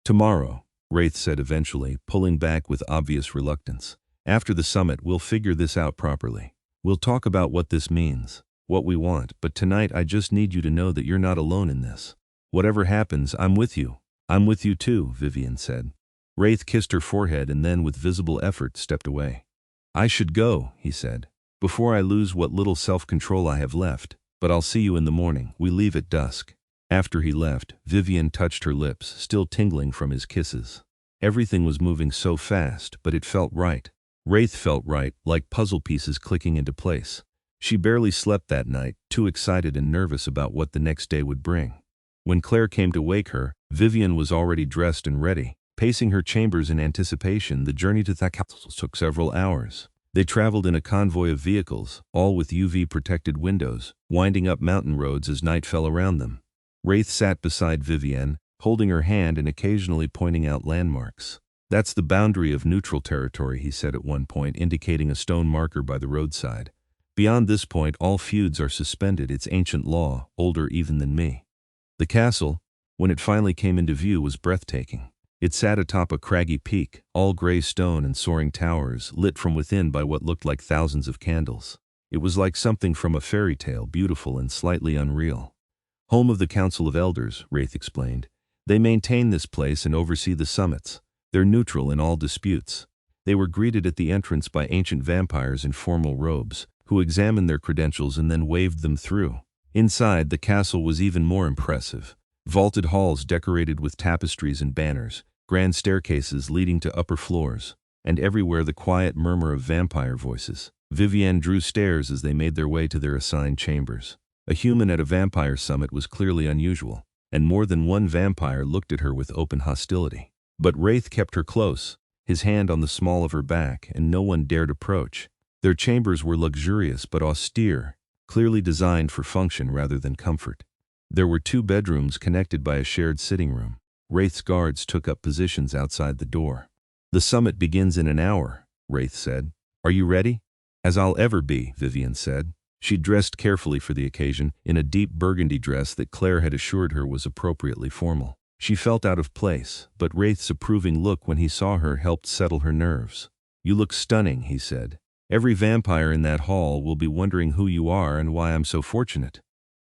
"Tomorrow," Wraith said eventually, pulling back with obvious reluctance. "After the summit, we'll figure this out properly. We'll talk about what this means, what we want, but tonight I just need you to know that you're not alone in this. Whatever happens, I'm with you." "I'm with you too," Vivienne said. Wraith kissed her forehead and then with visible effort stepped away. "I should go," he said, "before I lose what little self-control I have left, but I'll see you in the morning. We leave at dusk." After he left, Vivienne touched her lips, still tingling from his kisses. Everything was moving so fast, but it felt right. Wraith felt right, like puzzle pieces clicking into place. She barely slept that night, too excited and nervous about what the next day would bring. When Claire came to wake her, Vivienne was already dressed and ready. Pacing her chambers in anticipation, the journey to the castle took several hours. They traveled in a convoy of vehicles, all with UV-protected windows, winding up mountain roads as night fell around them. Wraith sat beside Vivienne, holding her hand and occasionally pointing out landmarks. "That's the boundary of neutral territory," he said at one point, indicating a stone marker by the roadside. "Beyond this point, all feuds are suspended. It's ancient law, older even than me." The castle, when it finally came into view, was breathtaking. It sat atop a craggy peak, all gray stone and soaring towers, lit from within by what looked like thousands of candles. It was like something from a fairy tale, beautiful and slightly unreal. "Home of the Council of Elders," Wraith explained. "They maintain this place and oversee the summits. They're neutral in all disputes." They were greeted at the entrance by ancient vampires in formal robes, who examined their credentials and then waved them through. Inside, the castle was even more impressive. Vaulted halls decorated with tapestries and banners, grand staircases leading to upper floors, and everywhere the quiet murmur of vampire voices. Vivienne drew stairs as they made their way to their assigned chambers. A human at a vampire summit was clearly unusual, and more than one vampire looked at her with open hostility. But Wraith kept her close, his hand on the small of her back, and no one dared approach. Their chambers were luxurious but austere, clearly designed for function rather than comfort. There were 2 bedrooms connected by a shared sitting room. Wraith's guards took up positions outside the door. "The summit begins in an hour," Wraith said. "Are you ready?" "As I'll ever be," Vivienne said. She dressed carefully for the occasion, in a deep burgundy dress that Claire had assured her was appropriately formal. She felt out of place, but Wraith's approving look when he saw her helped settle her nerves. "You look stunning," he said. "Every vampire in that hall will be wondering who you are and why I'm so fortunate."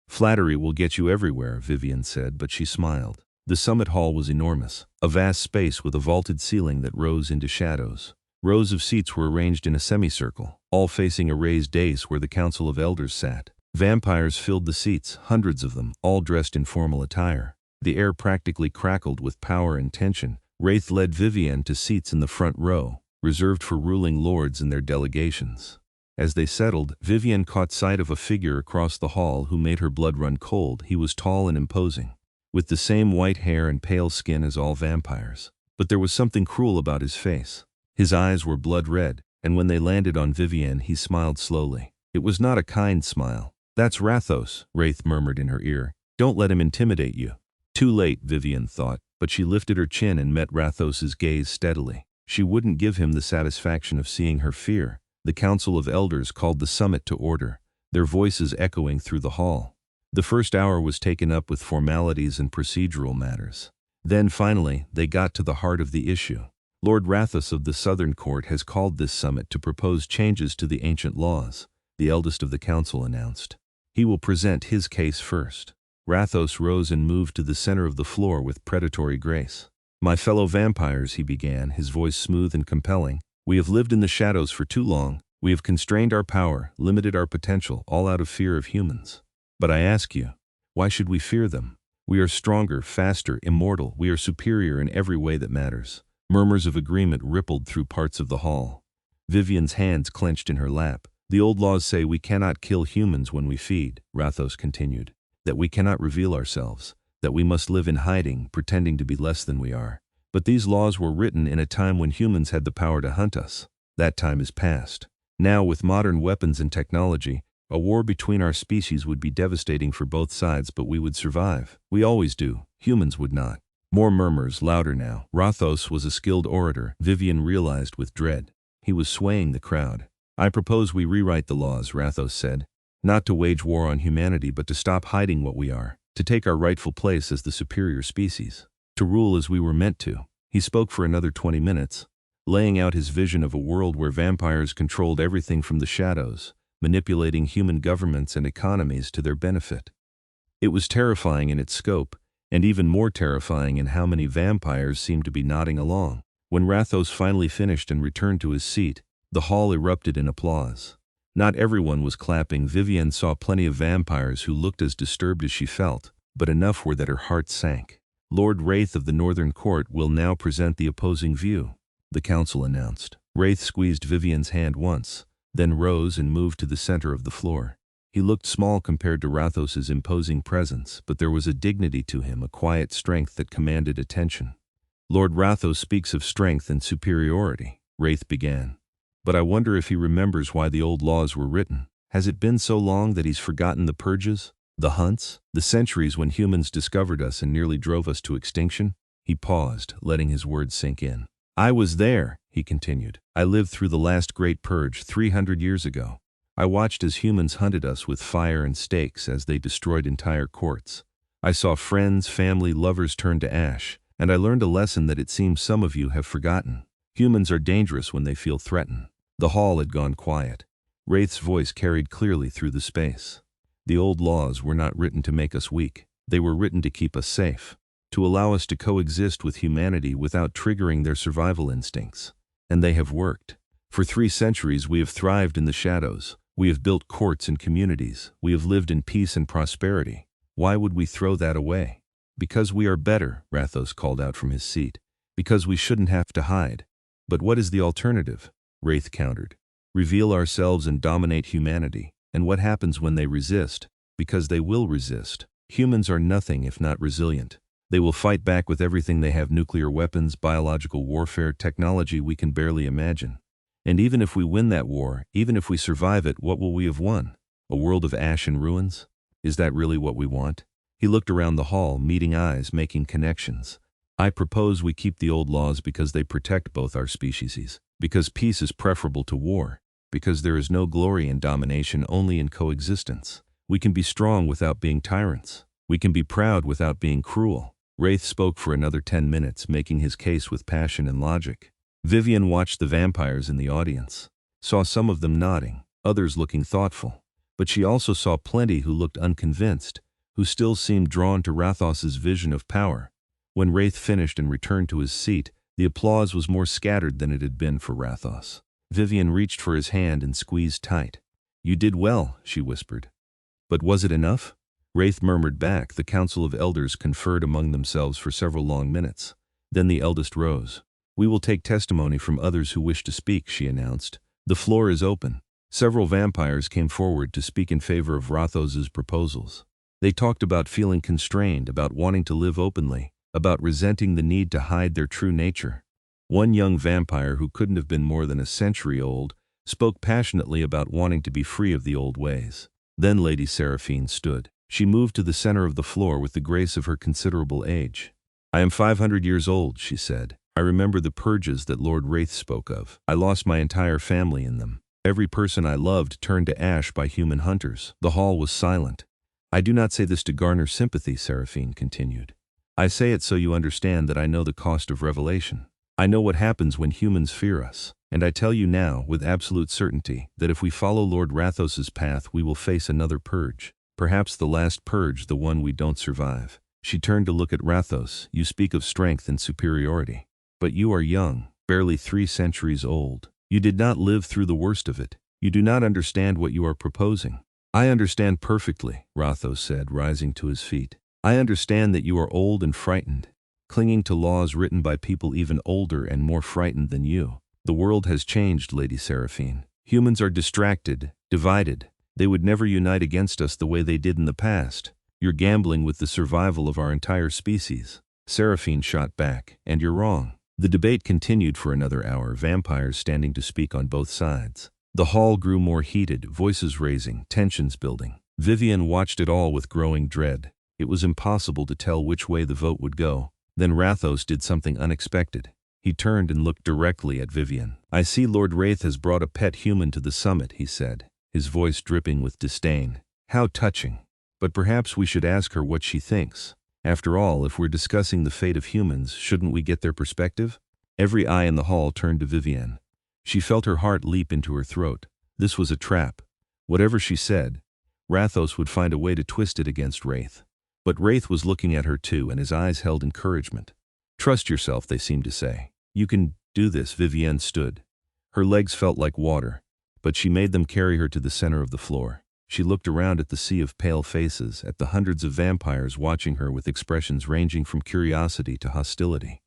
"Flattery will get you everywhere," Vivienne said, but she smiled. The summit hall was enormous, a vast space with a vaulted ceiling that rose into shadows. Rows of seats were arranged in a semicircle, all facing a raised dais where the Council of Elders sat. Vampires filled the seats, hundreds of them, all dressed in formal attire. The air practically crackled with power and tension. Wraith led Vivienne to seats in the front row, reserved for ruling lords and their delegations. As they settled, Vivienne caught sight of a figure across the hall who made her blood run cold. He was tall and imposing, with the same white hair and pale skin as all vampires. But there was something cruel about his face. His eyes were blood red, and when they landed on Vivienne, he smiled slowly. It was not a kind smile. "That's Rathos," Wraith murmured in her ear. "Don't let him intimidate you." Too late, Vivienne thought, but she lifted her chin and met Rathos's gaze steadily. She wouldn't give him the satisfaction of seeing her fear. The Council of Elders called the summit to order, their voices echoing through the hall. The first hour was taken up with formalities and procedural matters. Then, finally, they got to the heart of the issue. Lord Rathos of the Southern Court has called this summit to propose changes to the ancient laws, the eldest of the council announced. He will present his case first. Rathos rose and moved to the center of the floor with predatory grace. "My fellow vampires," he began, his voice smooth and compelling, "we have lived in the shadows for too long. We have constrained our power, limited our potential, all out of fear of humans. But I ask you, why should we fear them? We are stronger, faster, immortal. We are superior in every way that matters." Murmurs of agreement rippled through parts of the hall. Vivienne's hands clenched in her lap. "The old laws say we cannot kill humans when we feed," Rathos continued. "That we cannot reveal ourselves, that we must live in hiding, pretending to be less than we are. But these laws were written in a time when humans had the power to hunt us. That time is past. Now, with modern weapons and technology, a war between our species would be devastating for both sides, but we would survive. We always do. Humans would not." More murmurs, louder now. Rathos was a skilled orator, Vivienne realized with dread. He was swaying the crowd. "I propose we rewrite the laws," Rathos said. "Not to wage war on humanity, but to stop hiding what we are, to take our rightful place as the superior species, to rule as we were meant to." He spoke for another 20 minutes, laying out his vision of a world where vampires controlled everything from the shadows, manipulating human governments and economies to their benefit. It was terrifying in its scope, and even more terrifying in how many vampires seemed to be nodding along. When Rathos finally finished and returned to his seat, the hall erupted in applause. Not everyone was clapping. Vivienne saw plenty of vampires who looked as disturbed as she felt, but enough were that her heart sank. "Lord Wraith of the Northern Court will now present the opposing view," the council announced. Wraith squeezed Vivienne's hand once, then rose and moved to the center of the floor. He looked small compared to Rathos's imposing presence, but there was a dignity to him, a quiet strength that commanded attention. "Lord Rathos speaks of strength and superiority," Wraith began. "But I wonder if he remembers why the old laws were written. Has it been so long that he's forgotten the purges, the hunts, the centuries when humans discovered us and nearly drove us to extinction?" He paused, letting his words sink in. "I was there," he continued. "I lived through the last great purge 300 years ago. I watched as humans hunted us with fire and stakes as they destroyed entire courts. I saw friends, family, lovers turn to ash, and I learned a lesson that it seems some of you have forgotten. Humans are dangerous when they feel threatened." The hall had gone quiet. Wraith's voice carried clearly through the space. "The old laws were not written to make us weak. They were written to keep us safe, to allow us to coexist with humanity without triggering their survival instincts. And they have worked. For 3 centuries we have thrived in the shadows. We have built courts and communities. We have lived in peace and prosperity. Why would we throw that away? Because we are better," Rathos called out from his seat. "Because we shouldn't have to hide." "But what is the alternative?" Wraith countered. "Reveal ourselves and dominate humanity. And what happens when they resist? Because they will resist. Humans are nothing if not resilient. They will fight back with everything they have: nuclear weapons, biological warfare, technology we can barely imagine. And even if we win that war, even if we survive it, what will we have won? A world of ash and ruins? Is that really what we want?" He looked around the hall, meeting eyes, making connections. "I propose we keep the old laws because they protect both our species, because peace is preferable to war, because there is no glory in domination, only in coexistence. We can be strong without being tyrants. We can be proud without being cruel." Wraith spoke for another 10 minutes, making his case with passion and logic. Vivienne watched the vampires in the audience, saw some of them nodding, others looking thoughtful. But she also saw plenty who looked unconvinced, who still seemed drawn to Rathos's vision of power. When Wraith finished and returned to his seat, the applause was more scattered than it had been for Rathos. Vivienne reached for his hand and squeezed tight. "You did well," she whispered. "But was it enough?" Wraith murmured back. The council of elders conferred among themselves for several long minutes. Then the eldest rose. "We will take testimony from others who wish to speak," she announced. "The floor is open." Several vampires came forward to speak in favor of Rathos's proposals. They talked about feeling constrained, about wanting to live openly, about resenting the need to hide their true nature. One young vampire, who couldn't have been more than a century old, spoke passionately about wanting to be free of the old ways. Then Lady Seraphine stood. She moved to the center of the floor with the grace of her considerable age. "I am 500 years old," she said. "I remember the purges that Lord Wraith spoke of. I lost my entire family in them. Every person I loved turned to ash by human hunters." The hall was silent. "I do not say this to garner sympathy," Seraphine continued. "I say it so you understand that I know the cost of revelation. I know what happens when humans fear us. And I tell you now, with absolute certainty, that if we follow Lord Rathos's path we will face another purge. Perhaps the last purge, the one we don't survive." She turned to look at Rathos. "You speak of strength and superiority. But you are young, barely 3 centuries old. You did not live through the worst of it. You do not understand what you are proposing." "I understand perfectly," Rathos said, rising to his feet. "I understand that you are old and frightened, clinging to laws written by people even older and more frightened than you. The world has changed, Lady Seraphine. Humans are distracted, divided. They would never unite against us the way they did in the past. You're gambling with the survival of our entire species." Seraphine shot back. "And you're wrong." The debate continued for another hour, vampires standing to speak on both sides. The hall grew more heated, voices raising, tensions building. Vivienne watched it all with growing dread. It was impossible to tell which way the vote would go. Then Rathos did something unexpected. He turned and looked directly at Vivienne. "I see Lord Wraith has brought a pet human to the summit," he said, his voice dripping with disdain. "How touching. But perhaps we should ask her what she thinks. After all, if we're discussing the fate of humans, shouldn't we get their perspective?" Every eye in the hall turned to Vivienne. She felt her heart leap into her throat. This was a trap. Whatever she said, Rathos would find a way to twist it against Wraith. But Wraith was looking at her too, and his eyes held encouragement. "Trust yourself," they seemed to say. "You can do this." Vivienne stood. Her legs felt like water, but she made them carry her to the center of the floor. She looked around at the sea of pale faces, at the hundreds of vampires watching her with expressions ranging from curiosity to hostility.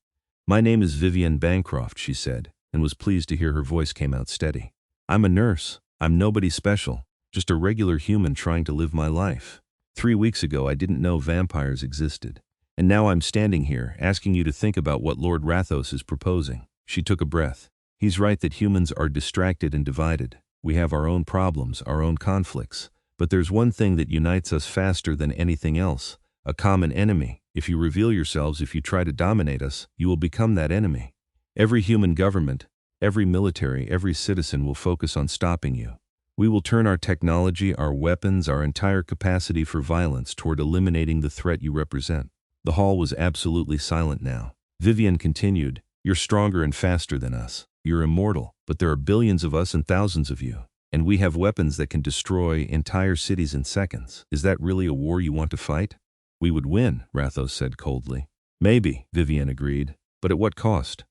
"My name is Vivienne Bancroft," she said, and was pleased to hear her voice came out steady. "I'm a nurse. I'm nobody special, just a regular human trying to live my life. 3 weeks ago I didn't know vampires existed. And now I'm standing here, asking you to think about what Lord Rathos is proposing." She took a breath. "He's right that humans are distracted and divided. We have our own problems, our own conflicts. But there's one thing that unites us faster than anything else, a common enemy. If you reveal yourselves, if you try to dominate us, you will become that enemy. Every human government, every military, every citizen will focus on stopping you. We will turn our technology, our weapons, our entire capacity for violence toward eliminating the threat you represent." The hall was absolutely silent now. Vivienne continued, "You're stronger and faster than us. You're immortal, but there are billions of us and thousands of you. And we have weapons that can destroy entire cities in seconds. Is that really a war you want to fight?" "We would win," Rathos said coldly. "Maybe," Vivienne agreed. "But at what cost?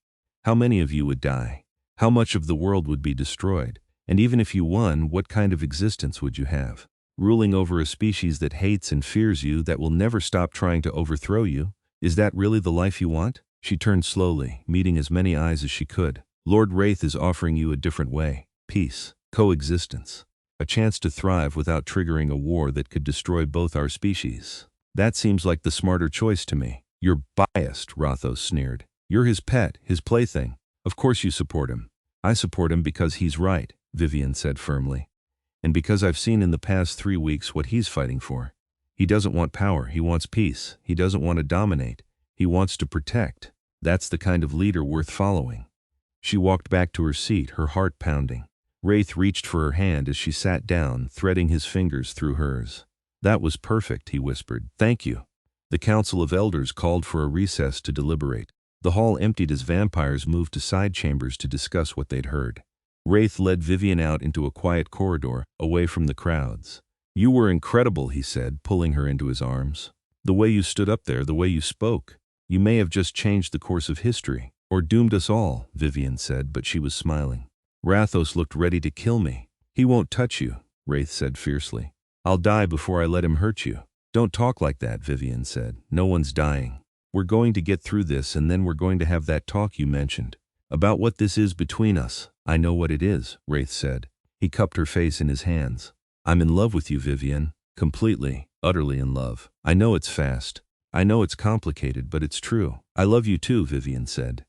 How many of you would die? How much of the world would be destroyed? And even if you won, what kind of existence would you have? Ruling over a species that hates and fears you, that will never stop trying to overthrow you? Is that really the life you want?" She turned slowly, meeting as many eyes as she could. "Lord Wraith is offering you a different way. Peace. Coexistence. A chance to thrive without triggering a war that could destroy both our species. That seems like the smarter choice to me." "You're biased," Rathos sneered. "You're his pet, his plaything. Of course you support him." "I support him because he's right," Vivienne said firmly. "And because I've seen in the past 3 weeks what he's fighting for. He doesn't want power, he wants peace. He doesn't want to dominate, he wants to protect. That's the kind of leader worth following." She walked back to her seat, her heart pounding. Wraith reached for her hand as she sat down, threading his fingers through hers. "That was perfect," he whispered. "Thank you." The Council of Elders called for a recess to deliberate. The hall emptied as vampires moved to side chambers to discuss what they'd heard. Wraith led Vivienne out into a quiet corridor, away from the crowds. "You were incredible," he said, pulling her into his arms. "The way you stood up there, the way you spoke. You may have just changed the course of history, or doomed us all," Vivienne said, but she was smiling. "Rathos looked ready to kill me." "He won't touch you," Wraith said fiercely. "I'll die before I let him hurt you." "Don't talk like that," Vivienne said. "No one's dying. We're going to get through this, and then we're going to have that talk you mentioned. About what this is between us." "I know what it is," Wraith said. He cupped her face in his hands. "I'm in love with you, Vivienne. Completely, utterly in love. I know it's fast. I know it's complicated, but it's true." "I love you too," Vivienne said.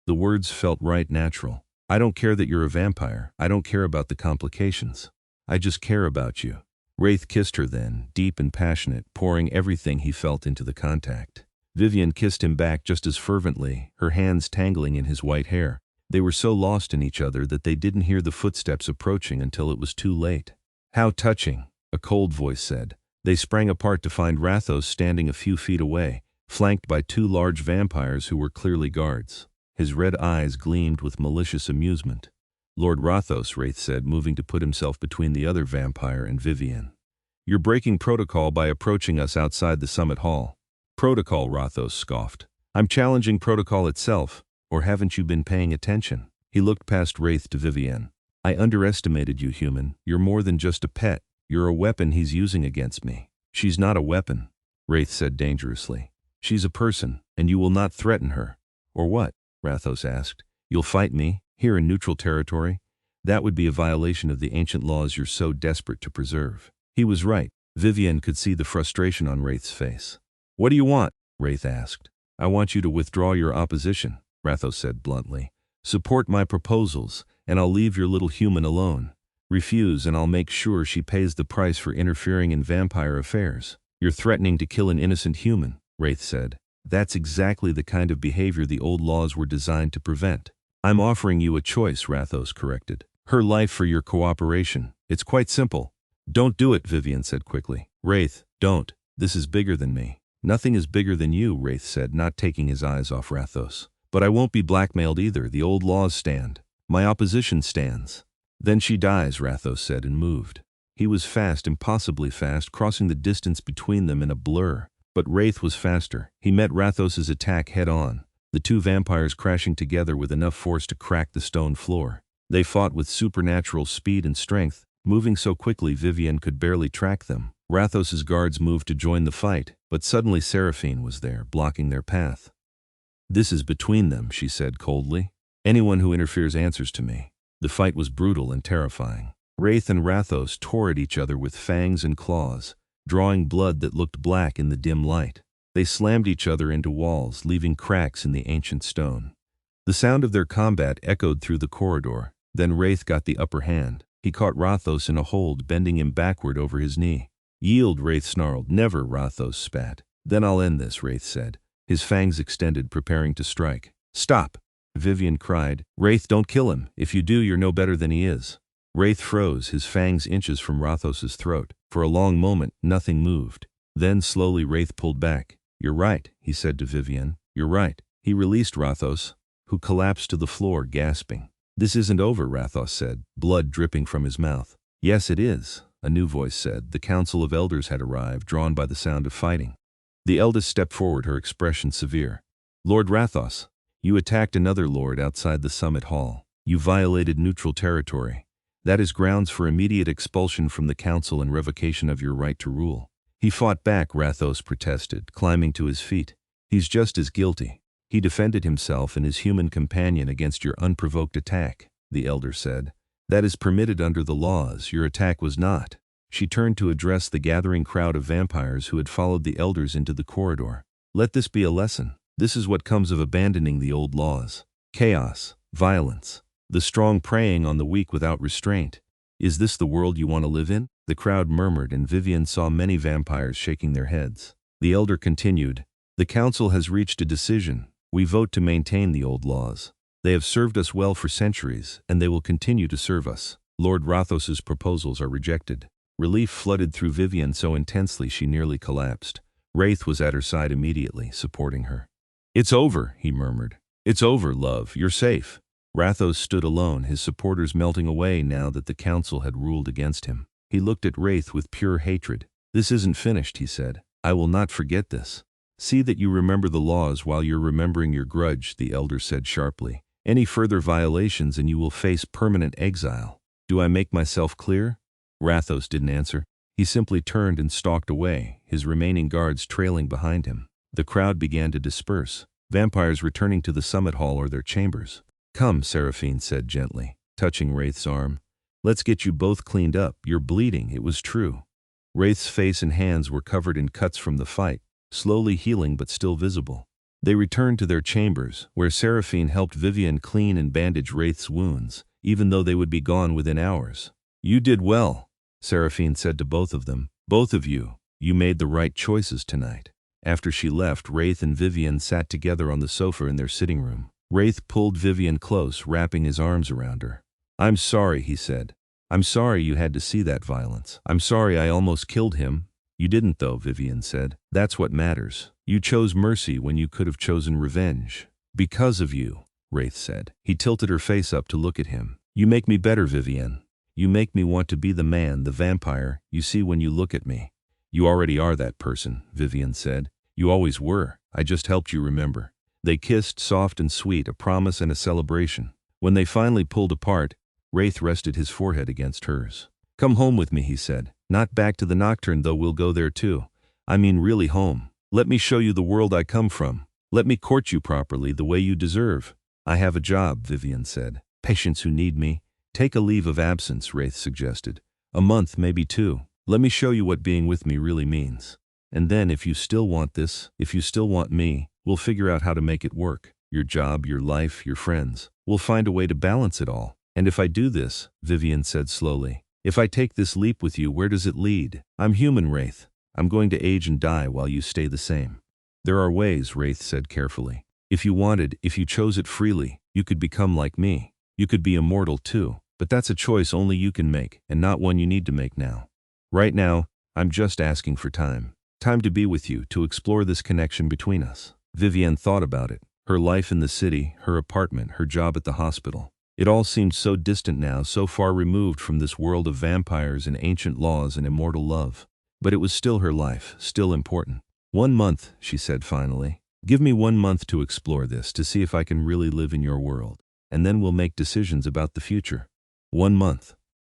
The words felt right, natural. I don't care that you're a vampire. I don't care about the complications. I just care about you. Wraith kissed her then, deep and passionate, pouring everything he felt into the contact. Vivienne kissed him back just as fervently, her hands tangling in his white hair. They were so lost in each other that they didn't hear the footsteps approaching until it was too late. How touching, a cold voice said. They sprang apart to find Rathos standing a few feet away, flanked by two large vampires who were clearly guards. His red eyes gleamed with malicious amusement. Lord Rathos, Wraith said, moving to put himself between the other vampire and Vivienne. You're breaking protocol by approaching us outside the summit hall. Protocol, Rathos scoffed. I'm challenging protocol itself, or haven't you been paying attention? He looked past Wraith to Vivienne. I underestimated you, human. You're more than just a pet. You're a weapon he's using against me. She's not a weapon, Wraith said dangerously. She's a person, and you will not threaten her. Or what? Rathos asked. You'll fight me, here in neutral territory? That would be a violation of the ancient laws you're so desperate to preserve. He was right. Vivienne could see the frustration on Wraith's face. What do you want? Wraith asked. I want you to withdraw your opposition, Rathos said bluntly. Support my proposals, and I'll leave your little human alone. Refuse and I'll make sure she pays the price for interfering in vampire affairs. You're threatening to kill an innocent human, Wraith said. That's exactly the kind of behavior the old laws were designed to prevent. I'm offering you a choice, Rathos corrected. Her life for your cooperation. It's quite simple. Don't do it, Vivienne said quickly. Wraith, don't. This is bigger than me. Nothing is bigger than you, Wraith said, not taking his eyes off Rathos. But I won't be blackmailed either. The old laws stand. My opposition stands. Then she dies, Rathos said and moved. He was fast, impossibly fast, crossing the distance between them in a blur. But Wraith was faster. He met Rathos's attack head-on, the two vampires crashing together with enough force to crack the stone floor. They fought with supernatural speed and strength, moving so quickly Vivienne could barely track them. Rathos's guards moved to join the fight, but suddenly Seraphine was there, blocking their path. This is between them, she said coldly. Anyone who interferes answers to me. The fight was brutal and terrifying. Wraith and Rathos tore at each other with fangs and claws, drawing blood that looked black in the dim light. They slammed each other into walls, leaving cracks in the ancient stone. The sound of their combat echoed through the corridor. Then Wraith got the upper hand. He caught Rathos in a hold, bending him backward over his knee. Yield, Wraith snarled. Never, Rathos spat. Then I'll end this, Wraith said. His fangs extended, preparing to strike. Stop! Vivienne cried. Wraith, don't kill him. If you do, you're no better than he is. Wraith froze, his fangs inches from Rathos's throat. For a long moment, nothing moved. Then slowly Wraith pulled back. You're right, he said to Vivienne. You're right. He released Rathos, who collapsed to the floor, gasping. This isn't over, Rathos said, blood dripping from his mouth. Yes, it is, a new voice said. The Council of Elders had arrived, drawn by the sound of fighting. The eldest stepped forward, her expression severe. Lord Rathos, you attacked another lord outside the summit hall. You violated neutral territory. That is grounds for immediate expulsion from the council and revocation of your right to rule. He fought back, Rathos protested, climbing to his feet. He's just as guilty. He defended himself and his human companion against your unprovoked attack, the elder said. That is permitted under the laws. Your attack was not. She turned to address the gathering crowd of vampires who had followed the elders into the corridor. Let this be a lesson. This is what comes of abandoning the old laws. Chaos, violence, the strong preying on the weak without restraint. Is this the world you want to live in? The crowd murmured, and Vivienne saw many vampires shaking their heads. The elder continued, the council has reached a decision. We vote to maintain the old laws. They have served us well for centuries, and they will continue to serve us. Lord Rathos's proposals are rejected. Relief flooded through Vivienne so intensely she nearly collapsed. Wraith was at her side immediately, supporting her. It's over, he murmured. It's over, love. You're safe. Rathos stood alone, his supporters melting away now that the council had ruled against him. He looked at Wraith with pure hatred. This isn't finished, he said. I will not forget this. See that you remember the laws while you're remembering your grudge, the elder said sharply. Any further violations and you will face permanent exile. Do I make myself clear? Rathos didn't answer. He simply turned and stalked away, his remaining guards trailing behind him. The crowd began to disperse, vampires returning to the summit hall or their chambers. Come, Seraphine said gently, touching Wraith's arm. Let's get you both cleaned up. You're bleeding, it was true. Wraith's face and hands were covered in cuts from the fight, slowly healing but still visible. They returned to their chambers, where Seraphine helped Vivienne clean and bandage Wraith's wounds, even though they would be gone within hours. "You did well," Seraphine said to both of them. "Both of you. You made the right choices tonight." After she left, Wraith and Vivienne sat together on the sofa in their sitting room. Wraith pulled Vivienne close, wrapping his arms around her. "I'm sorry," he said. "I'm sorry you had to see that violence. I'm sorry I almost killed him." "You didn't though," Vivienne said. "That's what matters. You chose mercy when you could have chosen revenge." "Because of you," Wraith said. He tilted her face up to look at him. "You make me better, Vivienne. You make me want to be the man, the vampire, you see when you look at me." "You already are that person," Vivienne said. "You always were. I just helped you remember." They kissed, soft and sweet, a promise and a celebration. When they finally pulled apart, Wraith rested his forehead against hers. "Come home with me," he said. "Not back to the Nocturne, though we'll go there too. I mean really home. Let me show you the world I come from. Let me court you properly, the way you deserve." "I have a job," Vivienne said. "Patients who need me." "Take a leave of absence," Wraith suggested. "A month, maybe 2. Let me show you what being with me really means. And then if you still want this, if you still want me, we'll figure out how to make it work. Your job, your life, your friends. We'll find a way to balance it all. And if I do this," Vivienne said slowly, "if I take this leap with you, where does it lead? I'm human, Wraith. I'm going to age and die while you stay the same." "There are ways," Wraith said carefully. "If you wanted, if you chose it freely, you could become like me. You could be immortal too. But that's a choice only you can make, and not one you need to make now. Right now, I'm just asking for time. Time to be with you, to explore this connection between us." Vivienne thought about it. Her life in the city, her apartment, her job at the hospital. It all seemed so distant now, so far removed from this world of vampires and ancient laws and immortal love. But it was still her life, still important. "1 month," she said finally. "Give me 1 month to explore this, to see if I can really live in your world. And then we'll make decisions about the future." 1 month,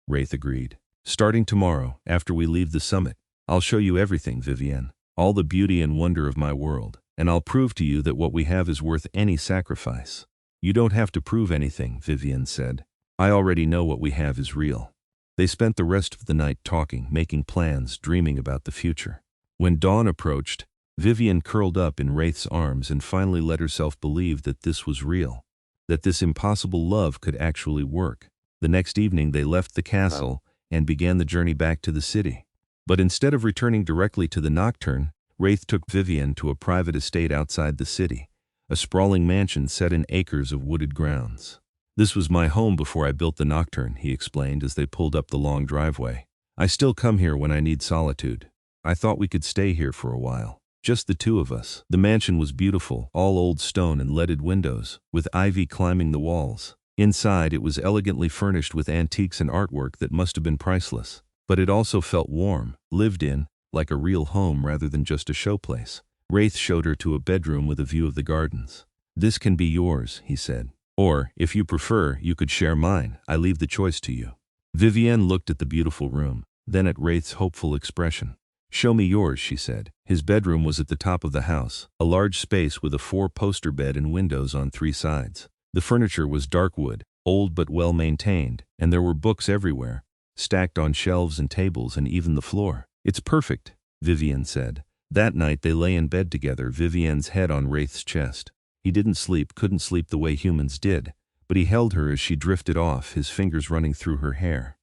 Wraith agreed. "Starting tomorrow, after we leave the summit. I'll show you everything, Vivienne. All the beauty and wonder of my world. And I'll prove to you that what we have is worth any sacrifice." "You don't have to prove anything," Vivienne said. "I already know what we have is real." They spent the rest of the night talking, making plans, dreaming about the future. When dawn approached, Vivienne curled up in Wraith's arms and finally let herself believe that this was real, that this impossible love could actually work. The next evening they left the castle and began the journey back to the city. But instead of returning directly to the Nocturne, Wraith took Vivienne to a private estate outside the city, a sprawling mansion set in acres of wooded grounds. "This was my home before I built the Nocturne," he explained as they pulled up the long driveway. "I still come here when I need solitude. I thought we could stay here for a while. Just the two of us." The mansion was beautiful, all old stone and leaded windows, with ivy climbing the walls. Inside, it was elegantly furnished with antiques and artwork that must have been priceless. But it also felt warm, lived in, like a real home rather than just a showplace. Wraith showed her to a bedroom with a view of the gardens. "This can be yours," he said. "Or, if you prefer, you could share mine. I leave the choice to you." Vivienne looked at the beautiful room, then at Wraith's hopeful expression. "Show me yours," she said. His bedroom was at the top of the house, a large space with a 4-poster bed and windows on 3 sides. The furniture was dark wood, old but well maintained, and there were books everywhere, stacked on shelves and tables and even the floor. "It's perfect," Vivienne said. That night they lay in bed together, Vivienne's head on Wraith's chest. He didn't sleep, couldn't sleep the way humans did, but he held her as she drifted off, his fingers running through her hair.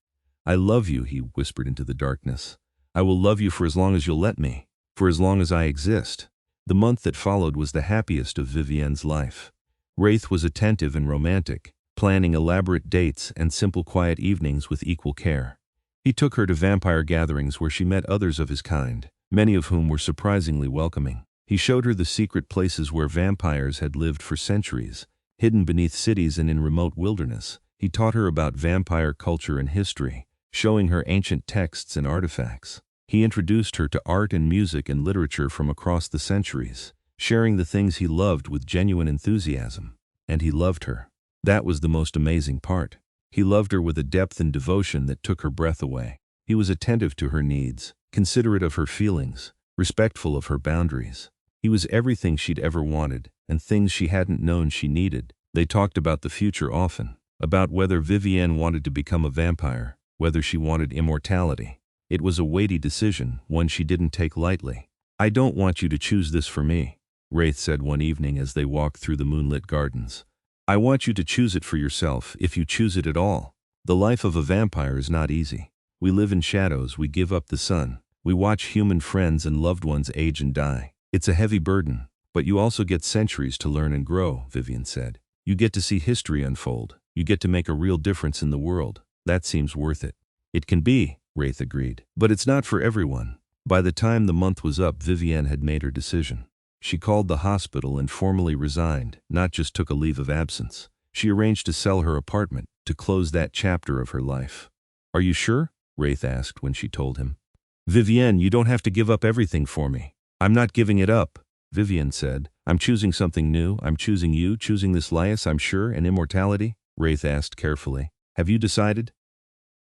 "I love you," he whispered into the darkness. "I will love you for as long as you'll let me, for as long as I exist." The month that followed was the happiest of Vivienne's life. Wraith was attentive and romantic, planning elaborate dates and simple quiet evenings with equal care. He took her to vampire gatherings where she met others of his kind, many of whom were surprisingly welcoming. He showed her the secret places where vampires had lived for centuries, hidden beneath cities and in remote wilderness. He taught her about vampire culture and history, showing her ancient texts and artifacts. He introduced her to art and music and literature from across the centuries, sharing the things he loved with genuine enthusiasm. And he loved her. That was the most amazing part. He loved her with a depth and devotion that took her breath away. He was attentive to her needs, considerate of her feelings, respectful of her boundaries. He was everything she'd ever wanted, and things she hadn't known she needed. They talked about the future often, about whether Vivienne wanted to become a vampire, whether she wanted immortality. It was a weighty decision, one she didn't take lightly. "I don't want you to choose this for me. Wraith said one evening as they walked through the moonlit gardens. I want you to choose it for yourself, if you choose it at all. The life of a vampire is not easy. We live in shadows, we give up the sun. We watch human friends and loved ones age and die. It's a heavy burden, but you also get centuries to learn and grow, Vivienne said. You get to see history unfold. You get to make a real difference in the world. That seems worth it. It can be, Wraith agreed. But it's not for everyone. By the time the month was up, Vivienne had made her decision. She called the hospital and formally resigned, not just took a leave of absence. She arranged to sell her apartment, to close that chapter of her life. Are you sure? Wraith asked when she told him. Vivienne, you don't have to give up everything for me. I'm not giving it up, Vivienne said. I'm choosing something new. I'm choosing you, choosing this lias, I'm sure, and immortality? Wraith asked carefully. Have you decided?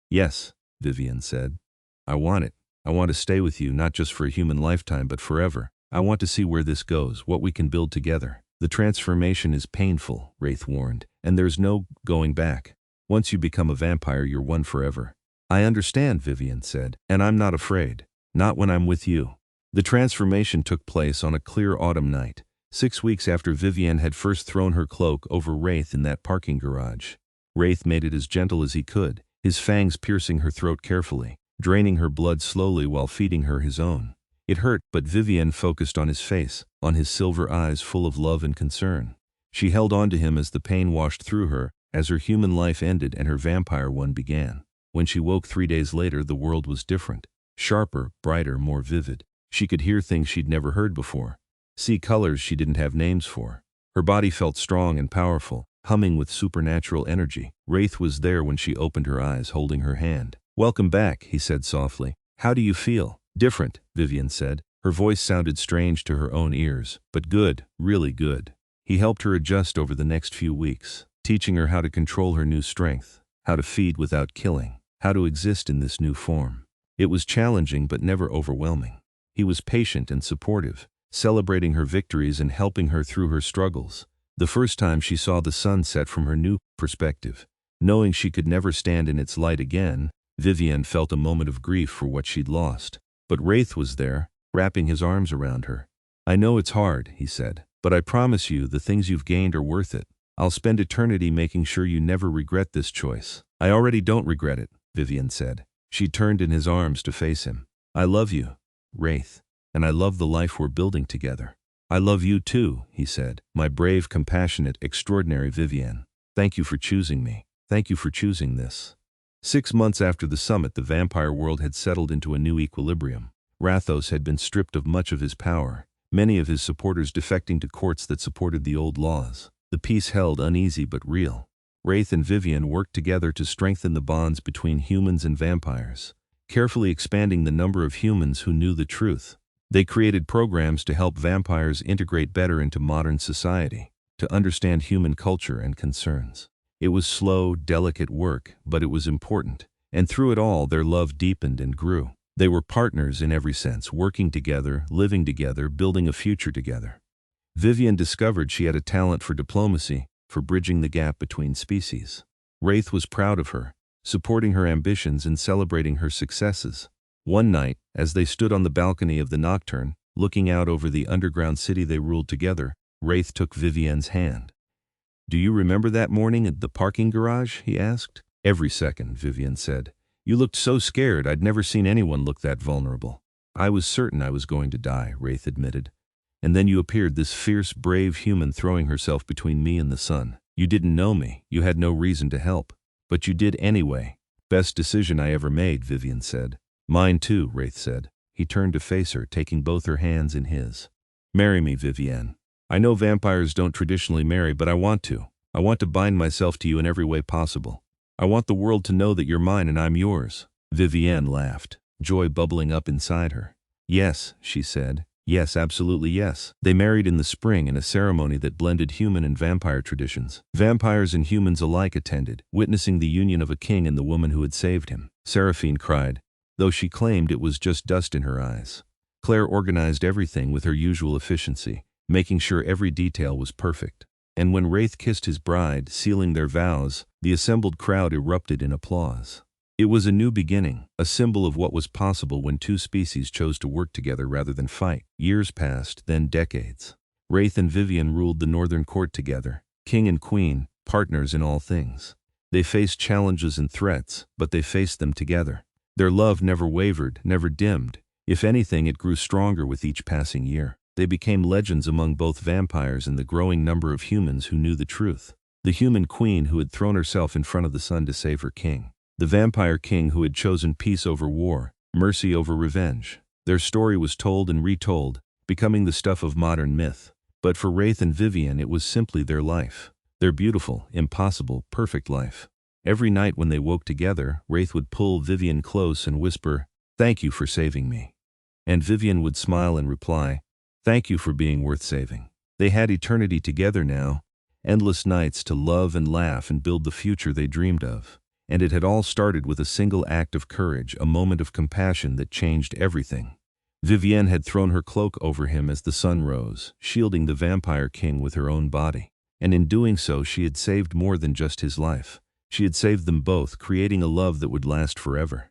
Yes, Vivienne said. I want it. I want to stay with you, not just for a human lifetime, but forever. I want to see where this goes, what we can build together. The transformation is painful, Wraith warned, and there's no going back. Once you become a vampire, you're one forever. I understand, Vivienne said, and I'm not afraid. Not when I'm with you. The transformation took place on a clear autumn night, 6 weeks after Vivienne had first thrown her cloak over Wraith in that parking garage. Wraith made it as gentle as he could, his fangs piercing her throat carefully, draining her blood slowly while feeding her his own. It hurt, but Vivienne focused on his face, on his silver eyes full of love and concern. She held on to him as the pain washed through her, as her human life ended and her vampire one began. When she woke 3 days later, the world was different. Sharper, brighter, more vivid. She could hear things she'd never heard before. See colors she didn't have names for. Her body felt strong and powerful, humming with supernatural energy. Wraith was there when she opened her eyes, holding her hand. Welcome back, he said softly. How do you feel? Different, Vivienne said. Her voice sounded strange to her own ears, but good, really good. He helped her adjust over the next few weeks, teaching her how to control her new strength, how to feed without killing, how to exist in this new form. It was challenging but never overwhelming. He was patient and supportive, celebrating her victories and helping her through her struggles. The first time she saw the sun set from her new perspective, knowing she could never stand in its light again, Vivienne felt a moment of grief for what she'd lost. But Wraith was there, wrapping his arms around her. I know it's hard, he said, but I promise you the things you've gained are worth it. I'll spend eternity making sure you never regret this choice. I already don't regret it, Vivienne said. She turned in his arms to face him. I love you, Wraith, and I love the life we're building together. I love you too, he said, my brave, compassionate, extraordinary Vivienne. Thank you for choosing me. Thank you for choosing this. 6 months after the summit, the vampire world had settled into a new equilibrium. Rathos had been stripped of much of his power, many of his supporters defecting to courts that supported the old laws. The peace held, uneasy but real. Wraith and Vivienne worked together to strengthen the bonds between humans and vampires, carefully expanding the number of humans who knew the truth. They created programs to help vampires integrate better into modern society, to understand human culture and concerns. It was slow, delicate work, but it was important, and through it all their love deepened and grew. They were partners in every sense, working together, living together, building a future together. Vivienne discovered she had a talent for diplomacy, for bridging the gap between species. Wraith was proud of her, supporting her ambitions and celebrating her successes. One night, as they stood on the balcony of the Nocturne, looking out over the underground city they ruled together, Wraith took Vivienne's hand. Do you remember that morning at the parking garage? He asked. Every second, Vivienne said. You looked so scared. I'd never seen anyone look that vulnerable. I was certain I was going to die, Wraith admitted. And then you appeared, this fierce, brave human throwing herself between me and the sun. You didn't know me. You had no reason to help. But you did anyway. Best decision I ever made, Vivienne said. Mine too, Wraith said. He turned to face her, taking both her hands in his. Marry me, Vivienne. I know vampires don't traditionally marry, but I want to. I want to bind myself to you in every way possible. I want the world to know that you're mine and I'm yours. Vivienne laughed, joy bubbling up inside her. Yes, she said. Yes, absolutely yes. They married in the spring in a ceremony that blended human and vampire traditions. Vampires and humans alike attended, witnessing the union of a king and the woman who had saved him. Seraphine cried, though she claimed it was just dust in her eyes. Claire organized everything with her usual efficiency, making sure every detail was perfect. And when Wraith kissed his bride, sealing their vows, the assembled crowd erupted in applause. It was a new beginning, a symbol of what was possible when two species chose to work together rather than fight. Years passed, then decades. Wraith and Vivienne ruled the northern court together, king and queen, partners in all things. They faced challenges and threats, but they faced them together. Their love never wavered, never dimmed. If anything, it grew stronger with each passing year. They became legends among both vampires and the growing number of humans who knew the truth. The human queen who had thrown herself in front of the sun to save her king. The vampire king who had chosen peace over war, mercy over revenge. Their story was told and retold, becoming the stuff of modern myth. But for Wraith and Vivienne, it was simply their life. Their beautiful, impossible, perfect life. Every night when they woke together, Wraith would pull Vivienne close and whisper, "Thank you for saving me." And Vivienne would smile and reply, "Thank you for being worth saving." They had eternity together now, endless nights to love and laugh and build the future they dreamed of. And it had all started with a single act of courage, a moment of compassion that changed everything. Vivienne had thrown her cloak over him as the sun rose, shielding the vampire king with her own body. And in doing so, she had saved more than just his life. She had saved them both, creating a love that would last forever.